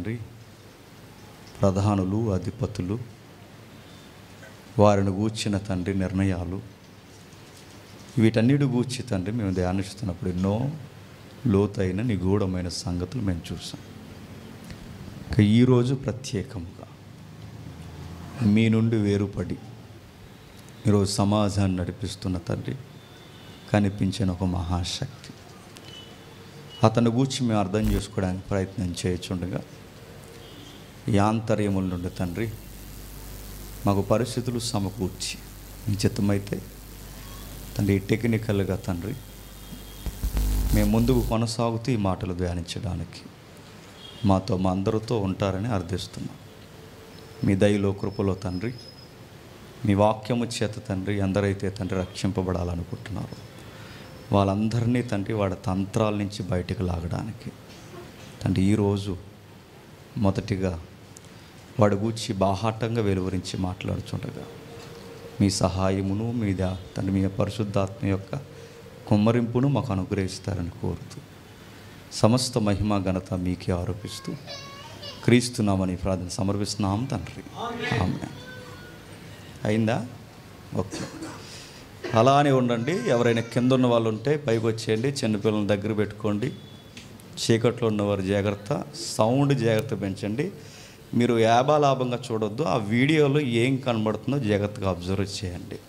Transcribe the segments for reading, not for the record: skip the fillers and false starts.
తండ్రి, ప్రధానులు, అధిపతులు, వారిని గూర్చిన తండ్రి నిర్ణయాలు, వీటన్నిటి గూర్చి తండ్రి మేము ధ్యానిస్తున్నప్పుడు ఎన్నో లోతైన నిగూఢమైన సంగతులు మేము చూసాం. ఇక ఈరోజు ప్రత్యేకంగా మీ నుండి వేరుపడి ఈరోజు సమాజాన్ని నడిపిస్తున్న తండ్రి కనిపించిన ఒక మహాశక్తి, అతని గూర్చి మేము అర్థం చేసుకోవడానికి ప్రయత్నం చేయుచుండగా ఈ ఆంతర్యముల నుండి తండ్రి మాకు పరిస్థితులు సమకూర్చి మీ చిత్తమైతే తండ్రి టెక్నికల్గా తండ్రి మేము ముందుకు కొనసాగుతూ ఈ మాటలు ధ్యానించడానికి మాతో మా అందరితో ఉంటారని అర్థిస్తున్నాం. మీ దయలో కృపలో తండ్రి, మీ వాక్యము చేత తండ్రి ఎందరైతే తండ్రి రక్షింపబడాలనుకుంటున్నారో వాళ్ళందరినీ తండ్రి వాడి తంత్రాల నుంచి బయటకు లాగడానికి తండ్రి ఈరోజు మొదటిగా వాడి గూర్చి బాహాటంగా వెలువరించి మాట్లాడుచుండగా మీ సహాయమును మీద తండ్రి మీ పరిశుద్ధాత్మ యొక్క కుమ్మరింపును మాకు అనుగ్రహిస్తారని కోరుతూ సమస్త మహిమ ఘనత మీకే ఆరోపిస్తూ క్రీస్తున్నామని ప్రార్థన సమర్పిస్తున్నాం తండ్రి. ఆమేన్. అయిందా? ఓకే, అలానే ఉండండి. ఎవరైనా కింద ఉన్న వాళ్ళు ఉంటే పైకి వచ్చేయండి, చిన్నపిల్లల దగ్గర పెట్టుకోండి. చీకట్లో ఉన్నవారు జాగ్రత్త, సౌండ్ జాగ్రత్త పెంచండి. మీరు యాభాలాభంగా చూడొద్దు, ఆ వీడియోలో ఏం కనబడుతుందో జాగ్రత్తగా అబ్జర్వ్ చేయండి.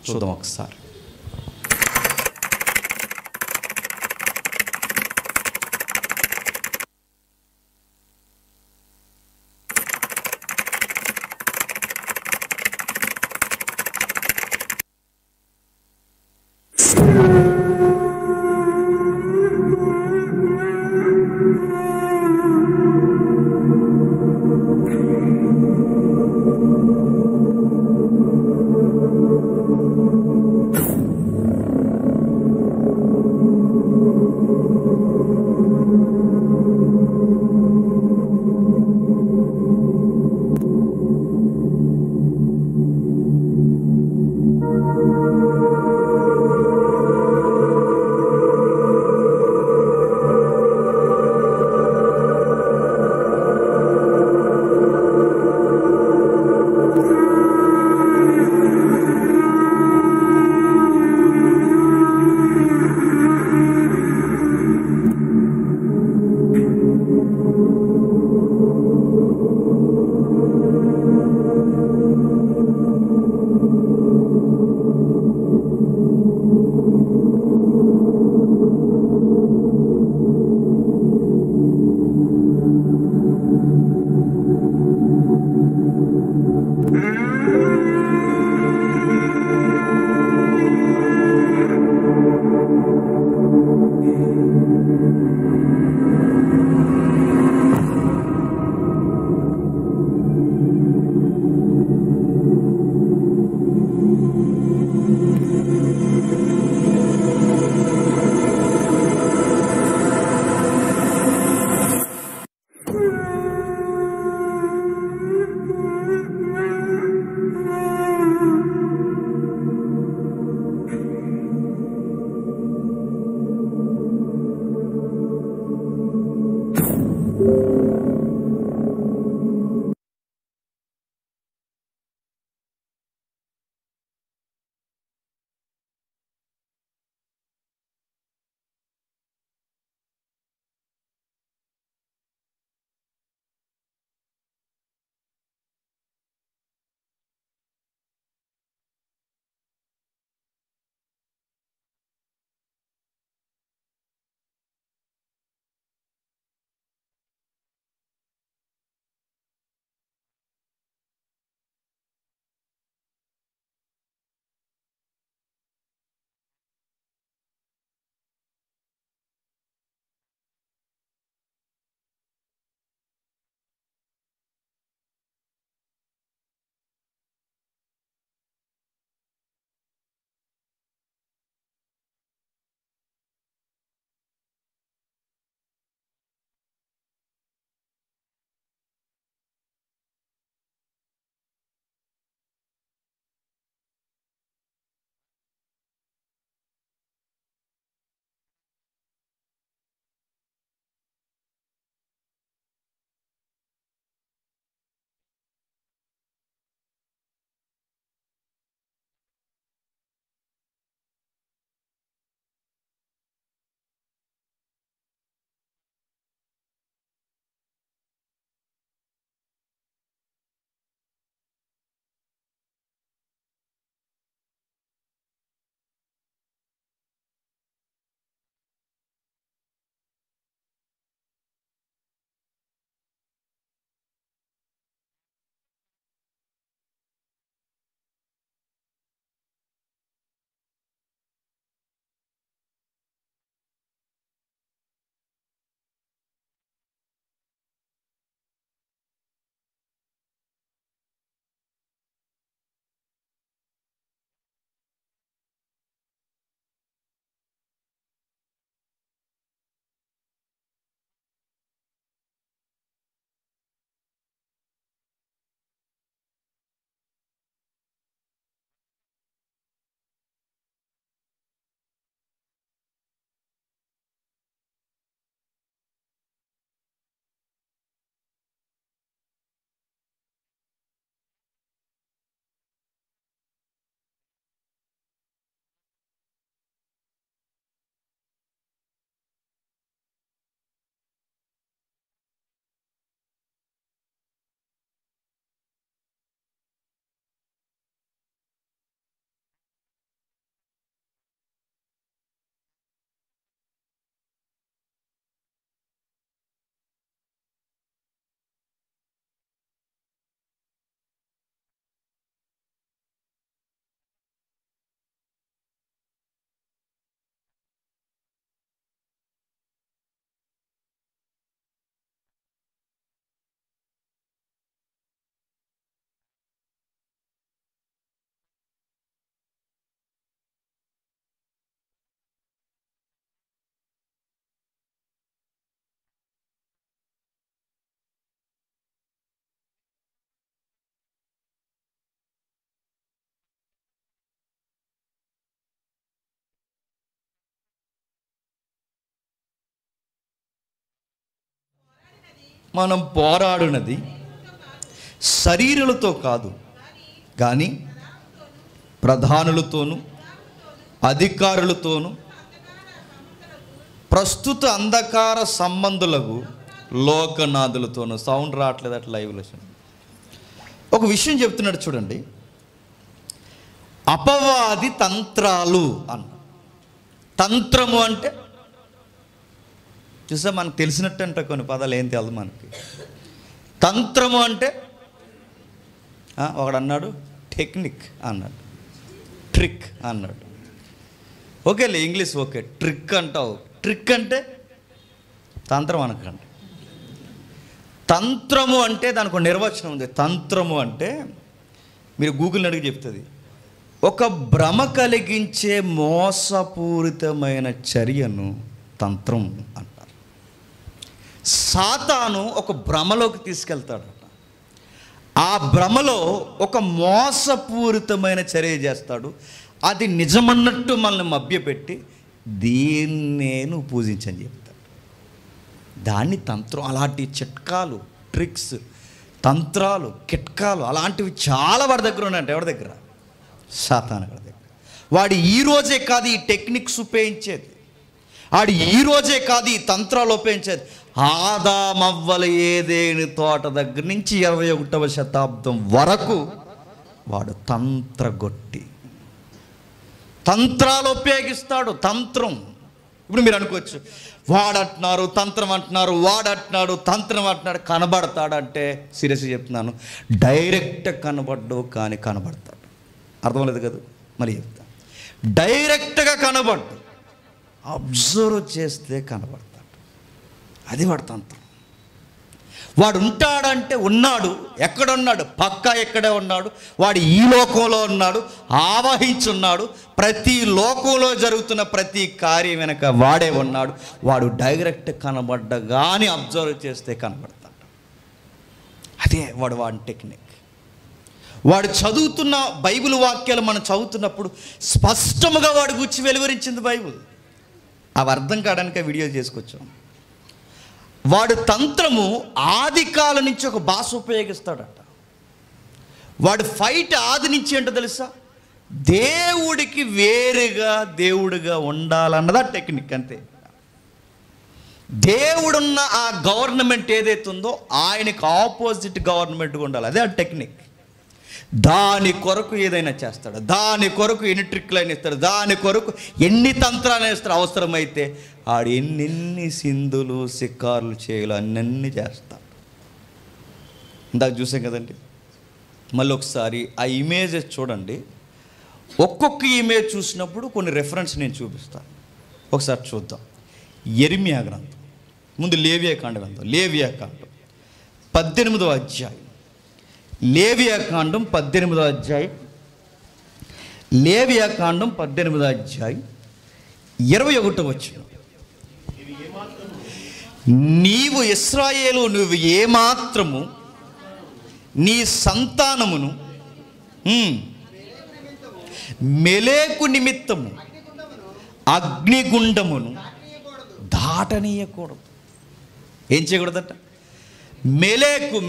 చూద్దాం ఒకసారి. మనం పోరాడునది శరీరులతో కాదు, కానీ ప్రధానులతోనూ అధికారులతోనూ ప్రస్తుత అంధకార సంబంధులకు లోకనాథులతోనూ. సౌండ్ రావట్లేదు అట్లా లైవ్లో. ఒక విషయం చెప్తున్నాడు చూడండి, అపవాది తంత్రాలు అన్న. తంత్రము అంటే చూసా మనకు తెలిసినట్టు అంటే కొన్ని పదాలు ఏం తెలియదు మనకి. తంత్రము అంటే ఒకడు అన్నాడు టెక్నిక్ అన్నాడు, ట్రిక్ అన్నాడు. ఓకేలే ఇంగ్లీష్ ఓకే, ట్రిక్ అంటావు. ట్రిక్ అంటే తంత్రం అనకండి. తంత్రము అంటే దానికి ఒక నిర్వచనం ఉంది. తంత్రము అంటే మీరు గూగుల్ని అడిగి చెప్తుంది, ఒక భ్రమ కలిగించే మోసపూరితమైన చర్యను తంత్రం అంటారు. సాతాను ఒక భ్రమలోకి తీసుకెళ్తాడట. ఆ భ్రమలో ఒక మోసపూరితమైన చర్య చేస్తాడు. అది నిజమన్నట్టు మనల్ని మభ్యపెట్టి దీన్నే నువ్వు పూజించని చెప్తాడు. దాన్ని తంత్రం. అలాంటి చిట్కాలు, ట్రిక్స్, తంత్రాలు, కిట్కాలు అలాంటివి చాలా వాడి దగ్గర ఉన్నాయంట. ఎవరి దగ్గర? సాతాను దగ్గర. వాడు ఈరోజే కాదు ఈ టెక్నిక్స్ ఉపయోగించేది, వాడు ఈరోజే కాదు ఈ తంత్రాలు ఉపయోగించేది. ఆదామవ్వల ఏదేని తోట దగ్గర నుంచి 21వ శతాబ్దం వరకు వాడు తంత్రగొట్టి తంత్రాలు ఉపయోగిస్తాడు. తంత్రం. ఇప్పుడు మీరు అనుకోవచ్చు, వాడంటున్నారు తంత్రం అంటున్నారు, వాడంటున్నాడు తంత్రం అంటున్నాడు, కనబడతాడంటే సీరియస్గా చెప్తున్నాను, డైరెక్ట్ కనబడ్డు కానీ కనబడతాడు. అర్థం లేదు కదా, మరి చెప్తాను. డైరెక్ట్గా కనబడ్డు, అబ్జర్వ్ చేస్తే కనబడతాడు. అది వాడు తంత్రం. వాడు ఉంటాడంటే ఉన్నాడు. ఎక్కడున్నాడు? పక్కా ఎక్కడే ఉన్నాడు. వాడు ఈ లోకంలో ఉన్నాడు, ఆవహించున్నాడు. ప్రతి లోకంలో జరుగుతున్న ప్రతి కార్యం వెనక వాడే ఉన్నాడు. వాడు డైరెక్ట్ కనబడ్డగాని అబ్జర్వ్ చేస్తే కనబడతాడు. అదే వాడి టెక్నిక్. వాడు చదువుతున్న బైబిల్ వాక్యాలు మనం చదువుతున్నప్పుడు స్పష్టంగా వాడు గుచ్చి వెలువరించింది బైబిల్. అవి అర్థం కావడానికి వీడియో చేసుకొచ్చాం. వాడు తంత్రము ఆది కాలం నుంచి ఒక భాష ఉపయోగిస్తాడట. వాడు ఫైట్ ఆది నుంచి ఏంటో తెలుసా? దేవుడికి వేరుగా దేవుడిగా ఉండాలన్నదా టెక్నిక్. అంతే. దేవుడున్న ఆ గవర్నమెంట్ ఏదైతే ఉందో ఆయనకు ఆపోజిట్ గవర్నమెంట్గా ఉండాలి. అదే ఆ టెక్నిక్. దాని కొరకు ఏదైనా చేస్తాడు, దాని కొరకు ఎన్ని ట్రిక్లైనా ఇస్తాడు, దాని కొరకు ఎన్ని తంత్రాలు ఇస్తాడు. అవసరమైతే ఆడు ఎన్నెన్ని సింధులు శికారులు చేయాలో అన్నీ చేస్తాడు. ఇందాక చూసాం కదండి. మళ్ళీ ఒకసారి ఆ ఇమేజెస్ చూడండి. ఒక్కొక్క ఇమేజ్ చూసినప్పుడు కొన్ని రెఫరెన్స్ నేను చూపిస్తాను. ఒకసారి చూద్దాం. యెరెమీయా గ్రంథం, ముందు లేవియా కాండం గ్రంథం, లేవియా కాండం 18వ అధ్యాయం. లేవియా కాండం 18వ అధ్యాయం, లేవియా కాండం 18వ అధ్యాయం 21వ వచనం. నీవు ఇశ్రాయేలు, నువ్వు ఏమాత్రము నీ సంతానమును మెలేకు నిమిత్తము అగ్నిగుండమును దాటనీయకూడదు. ఏం చేయకూడదట?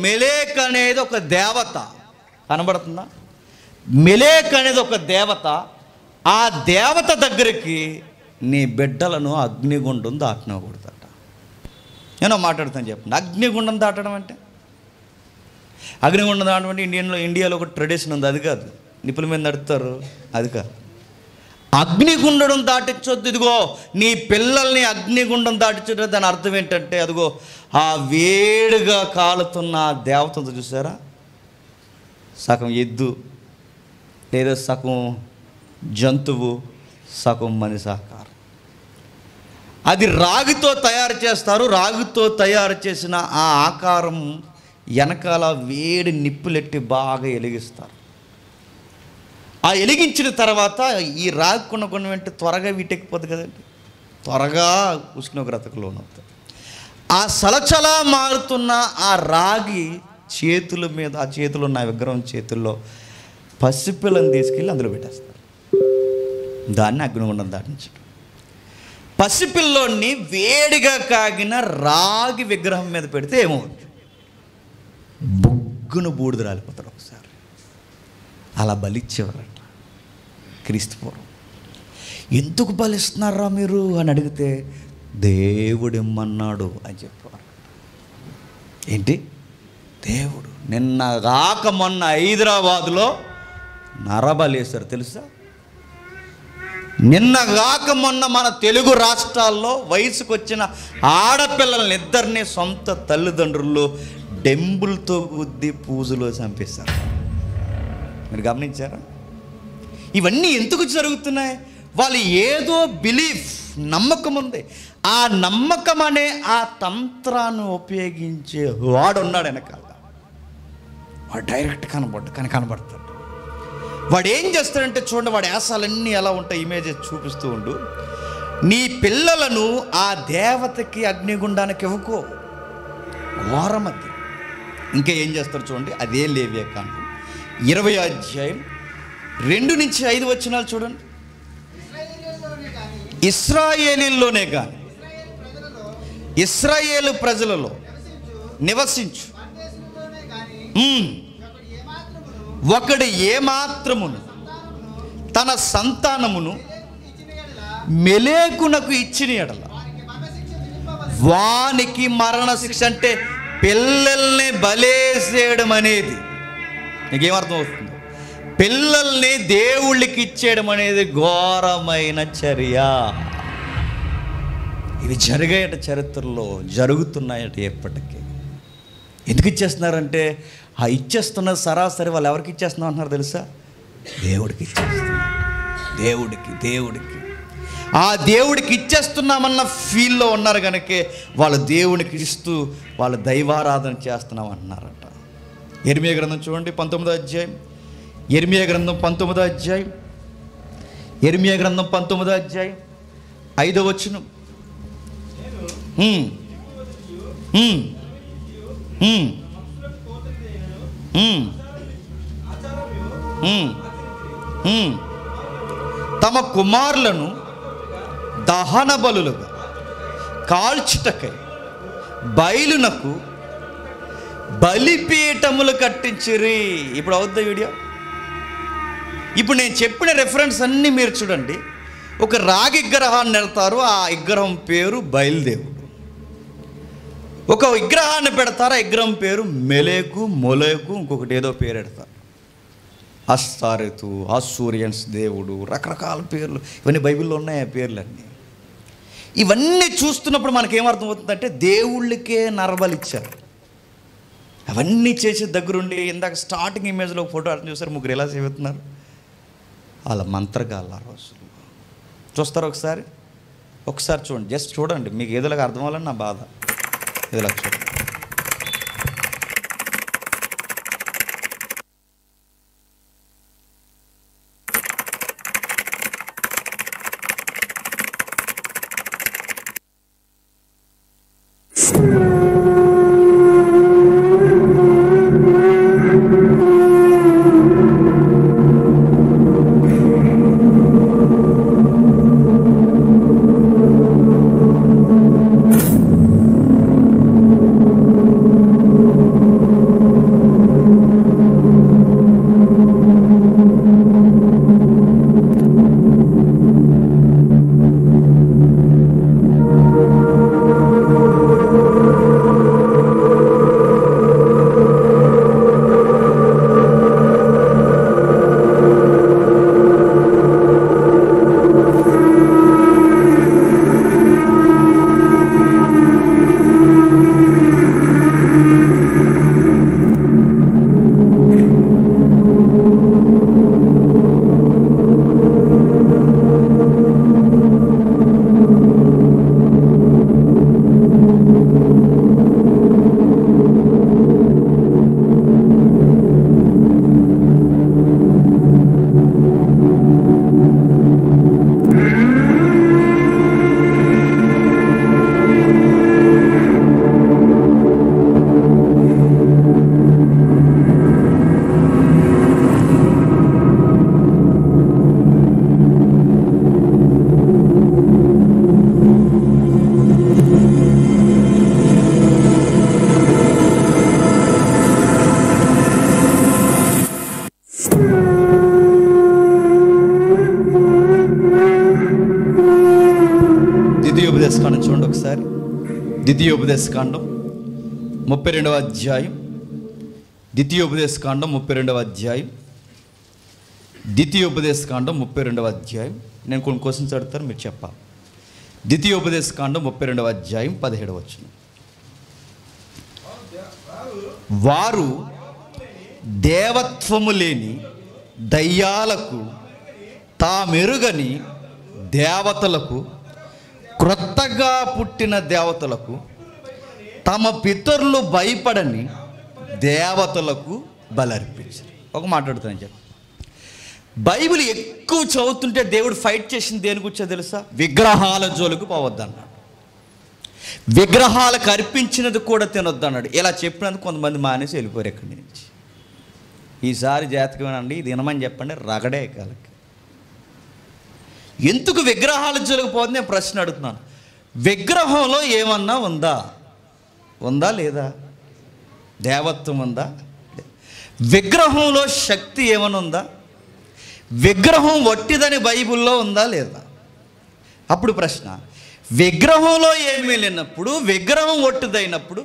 మెలేక్ అనేది ఒక దేవత. కనబడుతుందా? మెలేక్ అనేది ఒక దేవత. ఆ దేవత దగ్గరికి నీ బిడ్డలను అగ్నిగుండం దాటనకూడదట. నేను మాట్లాడుతాను చెప్పండి. అగ్నిగుండం దాటడం అంటే, అగ్నిగుండం దాటడం అంటే ఇండియాలో ఒక ట్రెడిషన్ ఉంది. అది కాదు, నిప్పుల మీద నడుపుతారు, అది కాదు. అగ్నిగుండం దాటించొద్దు. ఇదిగో నీ పిల్లల్ని అగ్నిగుండం దాటించడం, దాని అర్థం ఏంటంటే, అదిగో ఆ వేడిగా కాలుతున్న ఆ దేవతను చూసారా? సగం ఎద్దు, లేదా సగం జంతువు, సగం మనిషి ఆకారం. అది రాగితో తయారు చేస్తారు. రాగితో తయారు చేసిన ఆ ఆకారం వెనకాల వేడి నిప్పులెట్టి బాగా వెలిగిస్తారు. ఆ వెలిగించిన తర్వాత ఈ రాగి కొనుక్కున్న వెంటనే త్వరగా వీటెక్కిపోతుంది కదండి, త్వరగా ఉష్ణోగ్రతకు లోనవుతుంది. ఆ సలచలా మారుతున్న ఆ రాగి చేతుల మీద, ఆ చేతులు ఉన్న విగ్రహం చేతుల్లో పసిపిల్లని తీసుకెళ్ళి అందులో పెట్టేస్తారు. దాన్ని అగ్నిగుండం దాటించడం. పసిపిల్లోని వేడిగా కాగిన రాగి విగ్రహం మీద పెడితే ఏమవుతుంది? బొగ్గును బూడిద రాలిపోతాడు ఒకసారి. అలా బలిచ్చేవారట క్రీస్తు పూర్వం. ఎందుకు బలిస్తున్నారా మీరు అని అడిగితే దేవుడు ఇమ్మన్నాడు అని చెప్పేవారు. ఏంటి? దేవుడు. నిన్న కాక మొన్న హైదరాబాదులో నరబలేశారు తెలుసా? నిన్న కాక మొన్న మన తెలుగు రాష్ట్రాల్లో వయసుకు వచ్చిన ఆడపిల్లల్ని ఇద్దరిని సొంత తల్లిదండ్రులు డెంబులతో గుద్ది పూజలో చంపేశారు. మీరు గమనించారా? ఇవన్నీ ఎందుకు జరుగుతున్నాయి? వాళ్ళు ఏదో బిలీఫ్, నమ్మకం ఉంది. ఆ నమ్మకం అనే ఆ తంత్రాన్ని ఉపయోగించే వాడు ఉన్నాడు వెనకాల. వాడు డైరెక్ట్ కనబడతాడు. వాడు ఏం చేస్తాడంటే చూడండి, వాడి యాసాలన్నీ ఎలా ఉంటాయి ఇమేజెస్ చూపిస్తూ ఉండు. నీ పిల్లలను ఆ దేవతకి అగ్నిగుండానికి ఇవ్వకో, ఘోరం అది. ఇంకా ఏం చేస్తారు చూడండి, అదే లేవియాకాండం 20వ అధ్యాయం 2-5 వచనాలు చూడండి. ఇశ్రాయేలీల్లోనే కానీ ఇశ్రాయేలు ప్రజలలో నివసించు ఒకడు ఏమాత్రమును తన సంతానమును మెలేకునకు ఇచ్చిన ఎడల వానికి మరణశిక్ష. అంటే పిల్లల్ని బలేసేయడం అనేది నీకేమర్థం అవుతుంది? పిల్లల్ని దేవుళ్ళకి ఇచ్చేయడం అనేది ఘోరమైన చర్య. ఇవి జరిగాయట, చరిత్రలో జరుగుతున్నాయట ఎప్పటికీ. ఎందుకు ఇచ్చేస్తున్నారంటే ఆ ఇచ్చేస్తున్నది సరాసరి వాళ్ళు ఎవరికి ఇచ్చేస్తున్నాం అంటున్నారు తెలుసా? దేవుడికి ఇచ్చేస్తున్నారు. దేవుడికి ఆ దేవుడికి ఇచ్చేస్తున్నామన్న ఫీల్లో ఉన్నారు కనుకే వాళ్ళు దేవుడికి ఇస్తూ వాళ్ళు దైవారాధన చేస్తున్నాం అంటున్నారట. యెర్మీయా గ్రంథం చూడండి 19వ అధ్యాయం. యెర్మీయా గ్రంథం 19వ అధ్యాయం. యెర్మీయా గ్రంథం 19వ అధ్యాయం 5వ వచనం. తమ కుమారులను దహన బలులుగా కాల్చుటకై బయలునకు బలిపీఠములు కట్టించిరి. ఇప్పుడు అవుద్దా వీడియో? ఇప్పుడు నేను చెప్పిన రెఫరెన్స్ అన్నీ మీరు చూడండి. ఒక రాగి విగ్రహాన్ని వెళ్తారు, ఆ విగ్రహం పేరు బయలుదేవుడు. ఒక విగ్రహాన్ని పెడతారు, ఆ విగ్రహం పేరు మెలేకు, మొలేకు, ఇంకొకటి ఏదో పేరు పెడతారు. అస్తారెతు, అసూరియన్స్ దేవుడు, రకరకాల పేర్లు. ఇవన్నీ బైబిల్లో ఉన్నాయి ఆ పేర్లన్నీ. ఇవన్నీ చూస్తున్నప్పుడు మనకేమర్థమవుతుందంటే దేవుళ్ళకే నరబలిచ్చారు. అవన్నీ చేసే దగ్గరుండి ఇందాక స్టార్టింగ్ ఇమేజ్లో ఫోటో అర్థం చూసారు, ముగ్గురు ఎలా సేవిస్తున్నారు. వాళ్ళ మంత్రగాళ్ళు ఆ రోజుల్లో. చూస్తారు ఒకసారి చూడండి, జస్ట్ చూడండి, మీకు ఏదోలాగా అర్థం అవ్వాలని నా బాధ. ఏదోలా చూడండి. ద్వితీయోపదేశకాండం 32వ అధ్యాయం. ద్వితీయోపదేశకాండం 32వ అధ్యాయం. ద్వితీయోపదేశకాండం 32వ అధ్యాయం. నేను కొన్ని క్వశ్చన్స్ అడుగుతాను, మీరు చెప్పాలి. ద్వితీయోపదేశకాండం 32వ అధ్యాయం 17వ వచనం. వారు దేవత్వము లేని దయ్యాలకు, తామెరుగని దేవతలకు, క్రొత్తగా పుట్టిన దేవతలకు, తమ పితరులు భయపడని దేవతలకు బలర్పించారు. ఒక మాట్లాడుతాను చెప్పి, బైబిల్ ఎక్కువ చదువుతుంటే దేవుడు ఫైట్ చేసింది దేని గురించో తెలుసా? విగ్రహాల జోలికి పోవద్దన్నాడు. విగ్రహాలకు అర్పించినది కూడా తినొద్దన్నాడు. ఇలా చెప్పినందుకు కొంతమంది మానేసి వెళ్ళిపోయారు ఇక్కడి నుంచి. ఈసారి జాతకమేనండి, ఇది వినమని చెప్పండి, రగడే కాలకి. ఎందుకు విగ్రహాల జోలికి పోతుంది నేను ప్రశ్న అడుగుతున్నాను. విగ్రహంలో ఏమన్నా ఉందా లేదా? దేవత్వం ఉందా? విగ్రహంలో శక్తి ఏమన్నా ఉందా? విగ్రహం వట్టిదని బైబిల్లో ఉందా లేదా? అప్పుడు ప్రశ్న, విగ్రహంలో ఏమీ లేనప్పుడు, విగ్రహం ఒట్టిదైనప్పుడు,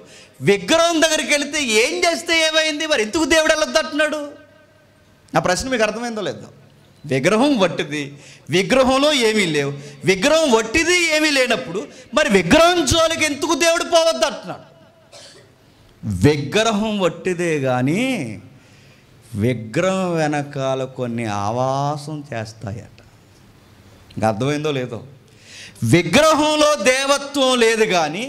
విగ్రహం దగ్గరికి వెళితే ఏం చేస్తే ఏమైంది? మరి ఎందుకు దేవుడు వెళ్ళొద్దంటున్నాడు? నా ప్రశ్న మీకు అర్థమైందో లేదో? విగ్రహం వట్టిది, విగ్రహంలో ఏమీ లేవు, విగ్రహం వట్టిది ఏమీ లేనప్పుడు మరి విగ్రహం జోలికి ఎందుకు దేవుడు పోవద్దు అంటున్నాడు? విగ్రహం వట్టిదే కానీ విగ్రహం వెనకాల కొన్ని ఆవాసం చేస్తాయట. ఇంకా అర్థమైందో లేదో? విగ్రహంలో దేవత్వం లేదు కానీ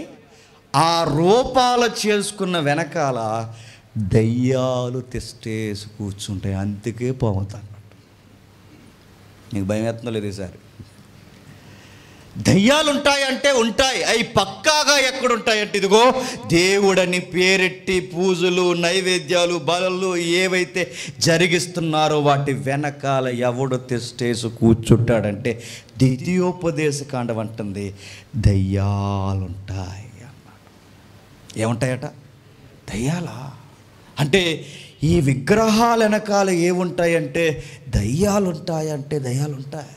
ఆ రూపాలు చేసుకున్న వెనకాల దయ్యాలు తెస్టేసి కూర్చుంటాయి. అందుకే పోవద్దు. నీకు భయం వేస్తుందో లేదు? ఈసారి దయ్యాలు ఉంటాయంటే ఉంటాయి, అవి పక్కాగా ఎక్కడుంటాయంటే ఇదిగో దేవుడని పేరెట్టి పూజలు, నైవేద్యాలు, బలులు ఏవైతే జరిగిస్తున్నారో వాటి వెనకాల ఎవడు తెస్టేసి కూర్చుంటాడంటే ద్వితీయోపదేశకాండం అంటుంది దయ్యాలుంటాయి అన్నాడు. ఏముంటాయట? దయ్యాలా? అంటే ఈ విగ్రహాల వెనకాల ఏముంటాయంటే దయ్యాలుంటాయంటే దయ్యాలుంటాయి.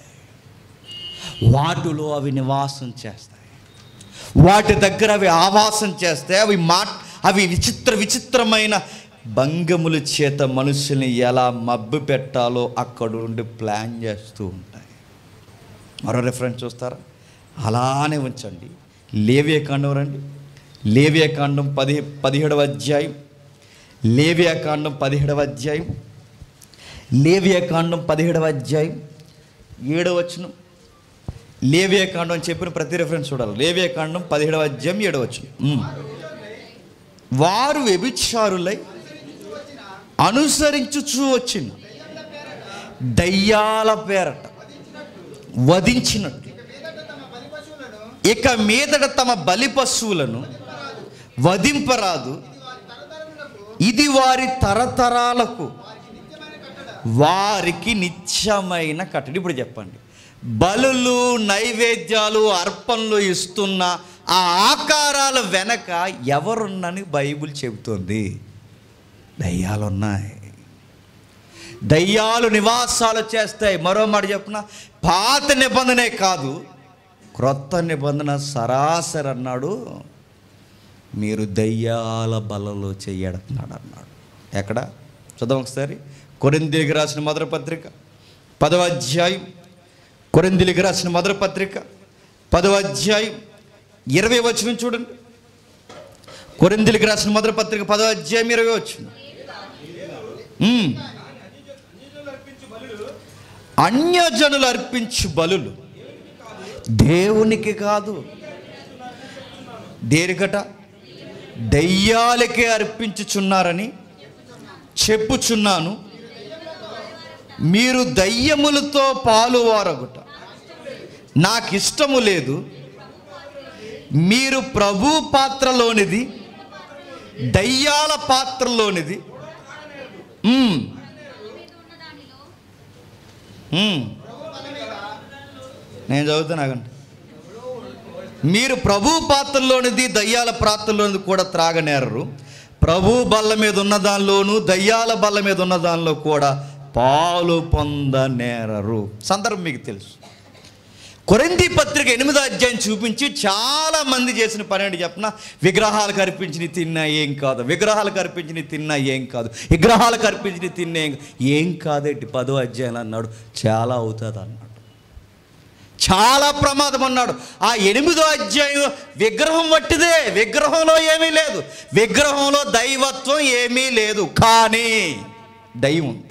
వాటిలో అవి నివాసం చేస్తాయి, వాటి దగ్గర అవి ఆవాసం చేస్తాయి. అవి విచిత్రమైన భంగముల చేత మనుషుల్ని ఎలా మబ్బు పెట్టాలో అక్కడ ఉండి ప్లాన్ చేస్తూ ఉంటాయి. మరో రెఫరెన్స్ చూస్తారా? అలానే ఉంచండి. లేవియాకాండం రండి. లేవియాకాండం 17వ అధ్యాయం. లేవియాకాండం 17వ అధ్యాయం. లేవియాకాండం 17వ అధ్యాయం 7వ వచనం. లేవియాకాండం చెప్పిన ప్రతి రెఫరెన్స్ చూడాలి. లేవియాకాండం 17వ అధ్యాయం 7వ వచనం. వారు వ్యభిచారులై అనుసరించుచూ వచ్చిన దయ్యాల పేరట వధించినట్టు ఇక మీదట తమ బలి పశువులను వధింపరాదు. ఇది వారి తరతరాలకు వారికి నిత్యమైన కట్టడి. ఇప్పుడు చెప్పండి, బలులు, నైవేద్యాలు, అర్పణలు ఇస్తున్న ఆ ఆకారాల వెనక ఎవరున్నని బైబిల్ చెబుతుంది? దయ్యాలున్నాయి. దయ్యాలు నివాసాలు చేస్తాయి. మరో మాట చెప్పిన, పాత నిబంధనే కాదు, క్రొత్త నిబంధన సరాసరి అన్నాడు మీరు దయ్యాల బలలో చెయ్యడుతున్నాడు అన్నాడు. ఎక్కడ చదవం ఒకసారి? కొరింథీయులకు రాసిన మొదటి పత్రిక 10వ అధ్యాయం. కొరింథీయులకు రాసిన మొదటి పత్రిక 10వ అధ్యాయం 20వ వచనం చూడండి. కొరింథీయులకు రాసిన మొదటి పత్రిక 10వ అధ్యాయం 20వ వచనం. అన్యజనులు అర్పించు బలులు దేవునికి కాదు. దేనికట? దయ్యాలకే అర్పించుచున్నారని చెప్పుచున్నాను. మీరు దయ్యములతో పాలువారగుట నాకు ఇష్టము లేదు. మీరు ప్రభు పాత్రలోనిది దయ్యాల పాత్రలోనిది నేను చదువుతానాగండి. మీరు ప్రభు పాత్రలోనిది దయ్యాల పాత్రలోనిది కూడా త్రాగనేరరు. ప్రభు బల్ల మీద ఉన్న దానిలోను దయ్యాల బల్ల మీద ఉన్న దానిలో కూడా పాలు పొందనేరరు. సందర్భం మీకు తెలుసు. కొరింథీ పత్రిక 8వ అధ్యాయం చూపించి చాలామంది చేసిన పని ఏంటి చెప్పిన, విగ్రహాలకు అర్పించి తిన్నా ఏం కాదు, విగ్రహాలకు అర్పించి తిన్నా ఏం కాదు, విగ్రహాలకు అర్పించి తిన్నా ఏం కాదేంటి 10వ అధ్యాయం అన్నాడు, చాలా అవుతుంది అన్నాడు, చాలా ప్రమాదం అన్నాడు. ఆ 8వ అధ్యాయం విగ్రహం వట్టిదే, విగ్రహంలో ఏమీ లేదు, విగ్రహంలో దైవత్వం ఏమీ లేదు, కానీ దైవం ఉంది.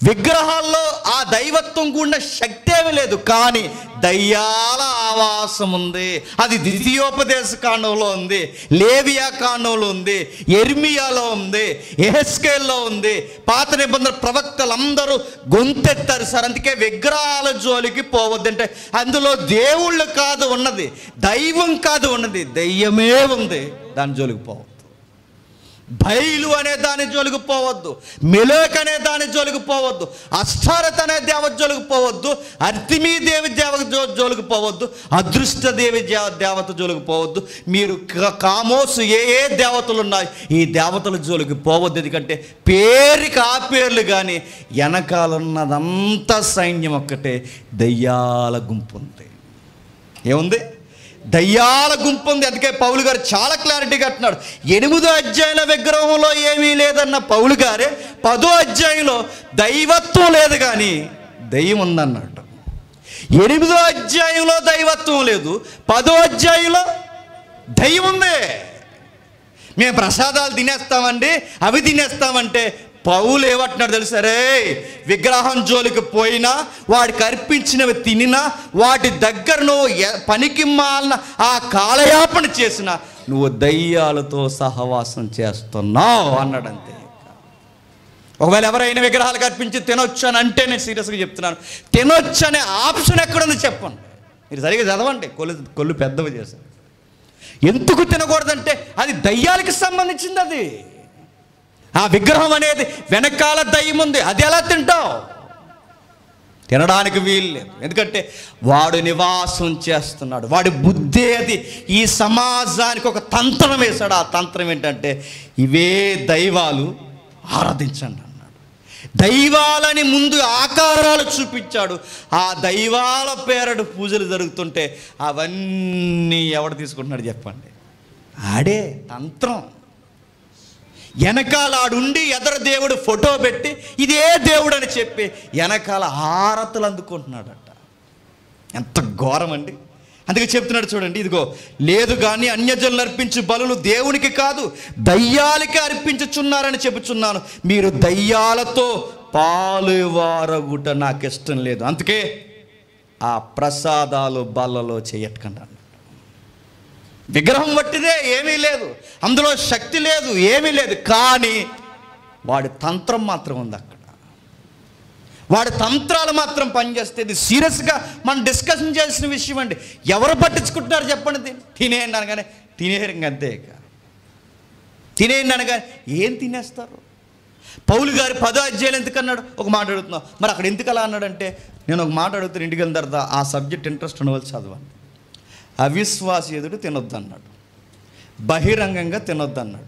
విగ్రహాల్లో ఆ దైవత్వం కూడా శక్తి ఏమీ లేదు, కానీ దయ్యాల ఆవాసం ఉంది. అది ద్వితీయోపదేశ కాండంలో ఉంది, లేవియా కాండంలో ఉంది, యెర్మియాలో ఉంది, యెహెజ్కేల్లో ఉంది. పాత నిబంధన ప్రవక్తలందరూ గొంతెత్తారు సార్. అందుకే విగ్రహాల జోలికి పోవద్దంటే అందులో దేవుళ్ళు కాదు ఉన్నది, దైవం కాదు ఉన్నది, దయ్యమే ఉంది, దాని జోలికి పోవద్దు. బయలు అనే దాని జోలికి పోవద్దు, మెలోక్ అనే దాని జోలికి పోవద్దు, అష్టారత్ అనే దేవత జోలికి పోవద్దు, అర్తిమీ దేవి దేవత జోలికి పోవద్దు, అదృష్ట దేవి దేవత జోలికి పోవద్దు. మీరు కామోసు ఏ దేవతలు ఉన్నాయి ఈ దేవతల జోలికి పోవద్దు. ఎందుకంటే పేరుకి ఆ పేర్లు కానీ వెనకాలన్నదంతా సైన్యం ఒక్కటే, దయ్యాల గుంపు ఉంది. ఏముంది? దయ్యాల గుంపు ఉంది. అందుకే పౌలు గారు చాలా క్లారిటీగా అంటున్నాడు, 8వ అధ్యాయంలో విగ్రహంలో ఏమీ లేదన్న పౌలు గారే 10వ అధ్యాయంలో దైవత్వం లేదు కానీ దయ్యం ఉందన్నాడు. 8వ అధ్యాయంలో దైవత్వం లేదు, 10వ అధ్యాయంలో దయ్యం ఉంది. మేము ప్రసాదాలు తినేస్తామండి, అవి తినేస్తామంటే పౌలు ఏమంటున్నాడు తెలుసారే, విగ్రహం జోలికి పోయినా, వాడికి అర్పించినవి తినినా, వాటి దగ్గర నువ్వు పనికి మాలిన ఆ కాలయాపన చేసినా నువ్వు దయ్యాలతో సహవాసం చేస్తున్నావు అన్నాడు. అంతే. ఒకవేళ ఎవరైనా విగ్రహాలకు అర్పించి తినొచ్చు అని అంటే నేను సీరియస్గా చెప్తున్నాను, తినొచ్చు అనే ఆప్షన్ ఎక్కడుంది చెప్పండి. మీరు సరిగ్గా చదవండి. కొళ్ళు పెద్దవి చేశారు. ఎందుకు తినకూడదంటే అది దయ్యాలకి సంబంధించింది. అది ఆ విగ్రహం అనేది వెనకాల దయ్యం ఉంది, అది ఎలా తింటావు? తినడానికి వీలు లేదు. ఎందుకంటే వాడు నివాసం చేస్తున్నాడు, వాడి బుద్ధి అది ఈ సమాజానికి ఒక తంత్రం వేశాడు. ఆ తంత్రం ఏంటంటే ఇవే దైవాలు, ఆరాధించండి అన్నాడు. దైవాలని ముందు ఆకారాలు చూపించాడు. ఆ దైవాల పేరడు పూజలు జరుగుతుంటే అవన్నీ ఎవడు తీసుకుంటున్నాడు చెప్పండి? ఆడే తంత్రం. వెనకాల ఆడుండి ఎదర దేవుడు ఫోటో పెట్టి ఇదే దేవుడు అని చెప్పి వెనకాల హారతులు అందుకుంటున్నాడట. ఎంత ఘోరం అండి! అందుకే చెప్తున్నాడు చూడండి, ఇదిగో లేదు కానీ అన్యజనులు అర్పించు బలులు దేవునికి కాదు దయ్యాలకి అర్పించుచున్నారని చెప్పుచున్నాను. మీరు దయ్యాలతో పాలువారగుట నాకు ఇష్టం లేదు, అందుకే ఆ ప్రసాదాలు బల్లలో చేయట్కండి. విగ్రహం వట్టిదే, ఏమీ లేదు, అందులో శక్తి లేదు, ఏమీ లేదు, కానీ వాడి తంత్రం మాత్రం ఉంది అక్కడ. వాడి తంత్రాలు మాత్రం పనిచేస్తే ఇది సీరియస్గా మనం డిస్కషన్ చేసిన విషయం అండి. ఎవరు పట్టించుకుంటున్నారు చెప్పండి? తినేయండి అనగానే తినేరు, ఇంకంతే. తినేయండి అనగానే ఏం తినేస్తారు? పౌలు గారు 10వ అధ్యాయం ఎందుకన్నాడు? ఒక మాట అడుగుతున్నావు, మరి అక్కడ ఎందుకు అలా అన్నాడంటే, నేను ఒక మాట అడుగుతాను, ఇంటికి వెళ్ళిన తర్వాత ఆ సబ్జెక్ట్ ఇంట్రెస్ట్ ఉండవలసి చదవండి. అవిశ్వాసి ఎదుడు తినొద్దు అన్నాడు, బహిరంగంగా తినొద్దు అన్నాడు,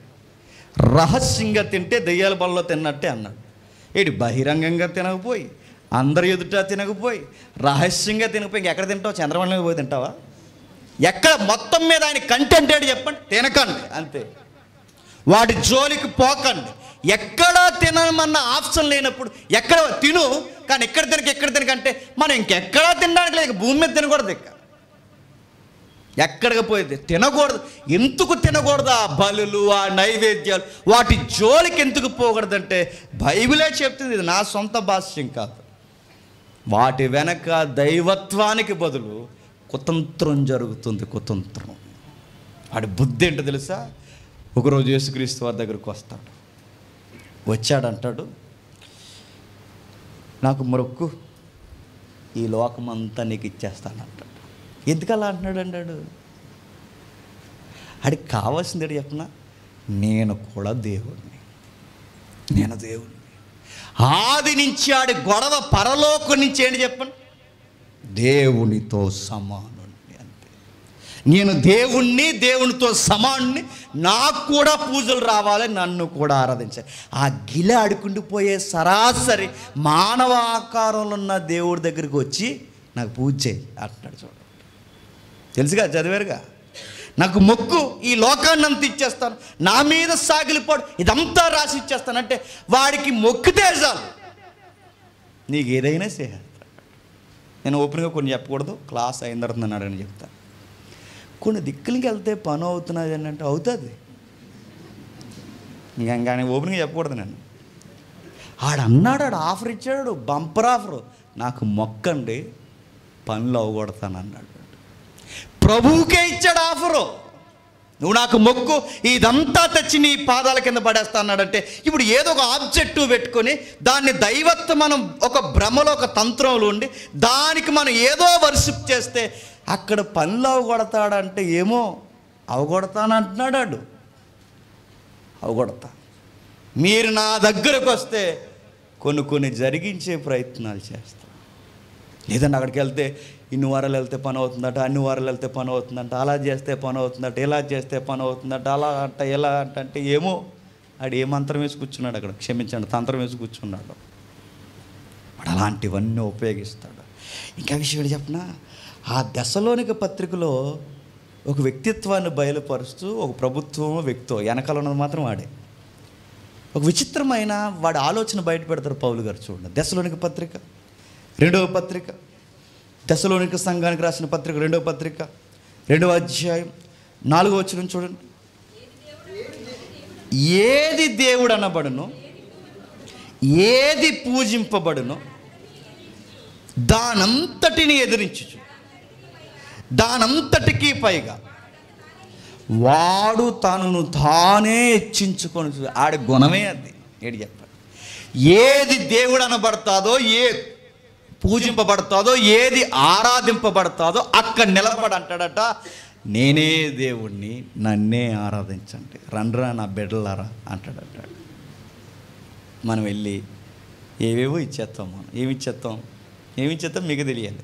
రహస్యంగా తింటే దెయ్యాల బలలో తిన్నట్టే అన్నాడు. ఏంటి బహిరంగంగా తినకపోయి, అందరి ఎదుట తినకపోయి, రహస్యంగా తినకపోయి ఇంకెక్కడ తింటావు? చంద్రమండలం పోయి తింటావా? ఎక్కడ? మొత్తం మీద ఆయన కంటెంట్ ఏంటి చెప్పండి? తినకండి, అంతే. వాటి జోలికి పోకండి. ఎక్కడా తినమన్న ఆప్షన్ లేనప్పుడు ఎక్కడ తిను, కానీ ఎక్కడ తినకంటే మనం ఇంకెక్కడా తినడానికి లేదు, భూమి మీద తినకూడదు. ఎక్కడికి పోయింది తినకూడదు. ఎందుకు తినకూడదు? ఆ బలులు, ఆ నైవేద్యాలు, వాటి జోలికి ఎందుకు పోకూడదంటే బైబిలే చెప్తుంది, ఇది నా సొంత భాష్యం కాదు. వాటి వెనక దైవత్వానికి బదులు కుతంత్రం జరుగుతుంది, కుతంత్రం. వాడి బుద్ధి ఏంటో తెలుసా? ఒకరోజు యేసుక్రీస్తు వారి దగ్గరకు వస్తాడు, వచ్చాడంటాడు, నాకు మొక్కు, ఈ లోకమంతా నీకు ఇచ్చేస్తానంటాడు. ఎందుకలా అంటున్నాడు అన్నాడు? ఆడికి కావాల్సింది ఏంటి చెప్పనా? నేను కూడా దేవుడిని, నేను దేవుడిని. ఆది నుంచి ఆడి గొడవ పరలోకం నుంచి ఏంటి చెప్పండి? దేవునితో సమానుణ్ణి, అంతే. నేను దేవుణ్ణి, దేవునితో సమానుణ్ణి, నాకు కూడా పూజలు రావాలి, నన్ను కూడా ఆరాధించాలి. ఆ గిల ఆడుకుంటూ పోయే సరాసరి మానవ ఆకారంలో ఉన్న దేవుడి దగ్గరికి వచ్చి నాకు పూజ చేయి అంటున్నాడు. చూడండి, తెలుసుగా, చదివారుగా. నాకు మొక్కు, ఈ లోకాన్ని అంతా ఇచ్చేస్తాను, నా మీద సాగిలిపోడు, ఇదంతా రాసి ఇచ్చేస్తానంటే వాడికి మొక్కితే చాలు, నీకు ఏదైనా చేయాలి. నేను ఓపెన్గా కొన్ని చెప్పకూడదు, క్లాస్ అయిన తర్వాత నన్ను అడగని చెప్తాను. కొన్ని దిక్కులకి వెళ్తే పని అవుతున్నది అని అంటే అవుతుంది, ఇంకా ఓపెన్గా చెప్పకూడదు. నేను ఆడన్నాడు, ఆడు ఆఫర్ ఇచ్చాడు, బంపర్ ఆఫరు, నాకు మొక్కండి పనులు అవగొడతాను అన్నాడు. ప్రభువుకే ఇచ్చాడు ఆఫరు, నువ్వు నాకు మొక్కు, ఇదంతా తెచ్చి నీ పాదాల కింద పడేస్తా అన్నాడంటే ఇప్పుడు ఏదో ఒక ఆబ్జెక్టివ్ పెట్టుకొని దాన్ని దైవత్వం మనం ఒక భ్రమలో, ఒక తంత్రంలో ఉండి దానికి మనం ఏదో వర్షిప్ చేస్తే అక్కడ పనులు అవగొడతాడంటే ఏమో అవగొడతానంటున్నాడు. వాడు అవగొడతా. మీరు నా దగ్గరకు వస్తే కొన్ని జరిగించే ప్రయత్నాలు చేస్తాం. లేదంటే అక్కడికి వెళ్తే ఇన్ని వారాలు వెళ్తే పని అవుతుందట, అన్ని వారాలు వెళ్తే పని అవుతుందంట, అలా చేస్తే పని అవుతుందట, ఇలా చేస్తే పని అవుతుందట, అలా అంట ఎలా అంటే ఏమో ఆడు ఏ మంత్రం వేసి కూర్చున్నాడు అక్కడ, క్షమించండి, తంత్రం వేసి కూర్చున్నాడు వాడు. అలాంటివన్నీ ఉపయోగిస్తాడు. ఇంకా విషయం చెప్పనా, ఆ దశలోనిక పత్రికలో ఒక వ్యక్తిత్వాన్ని బయలుపరుస్తూ ఒక ప్రభుత్వం వ్యక్తో వెనకాల ఉన్నది మాత్రం వాడే. ఒక విచిత్రమైన వాడి ఆలోచన బయట పెడతారు పౌలు గారు. చూడండి, దశలోనిక పత్రిక 2వ పత్రిక, దశలోనిక సంఘానికి రాసిన పత్రిక 2వ పత్రిక 2వ అధ్యాయం 4వ వచనం చూడండి. ఏది దేవుడు అనబడును, ఏది పూజింపబడును దానంతటిని ఎదిరించుచు, దానంతటికీ పైగా వాడు తనను తానే హెచ్చించుకొని, ఆడి గుణమే అది. ఏడు చెప్పాడు, ఏది దేవుడు అనబడతాదో, ఏ పూజింపబడతాదో, ఏది ఆరాధింపబడతాదో అక్కడ నిలబడి అంటాడట, నేనే దేవుణ్ణి, నన్నే ఆరాధించండి, రండ్రా నా బిడ్డలారా అంటాడట. మనం వెళ్ళి ఏవేవో ఇచ్చేస్తాం. మనం ఏమి ఇచ్చేస్తాం మీకు తెలియాలి.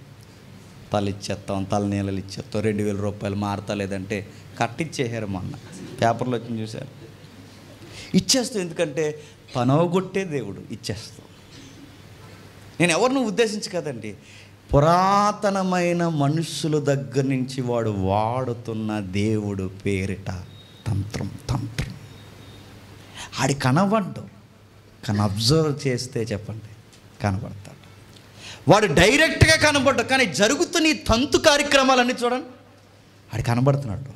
తల ఇచ్చేస్తాం, తల నీళ్ళలు ఇచ్చేస్తాం, 2000 రూపాయలు మారతా, లేదంటే కట్టిచ్చేసారు. మొన్న పేపర్లో వచ్చి చూశారు. ఇచ్చేస్తాం, ఎందుకంటే పనవగొట్టే దేవుడు, ఇచ్చేస్తాం. నేను ఎవరిని ఉద్దేశించి కదండి, పురాతనమైన మనుషుల దగ్గర నుంచి వాడు వాడుతున్న దేవుడు పేరిట తంత్రం. ఆడి కనబడ్డం, కానీ అబ్జర్వ్ చేస్తే చెప్పండి కనబడతాడు. వాడు డైరెక్ట్గా కనబడ్డా, కానీ జరుగుతున్న ఈ తంతు కార్యక్రమాలన్నీ చూడండి, ఆడు కనబడుతున్నాడు,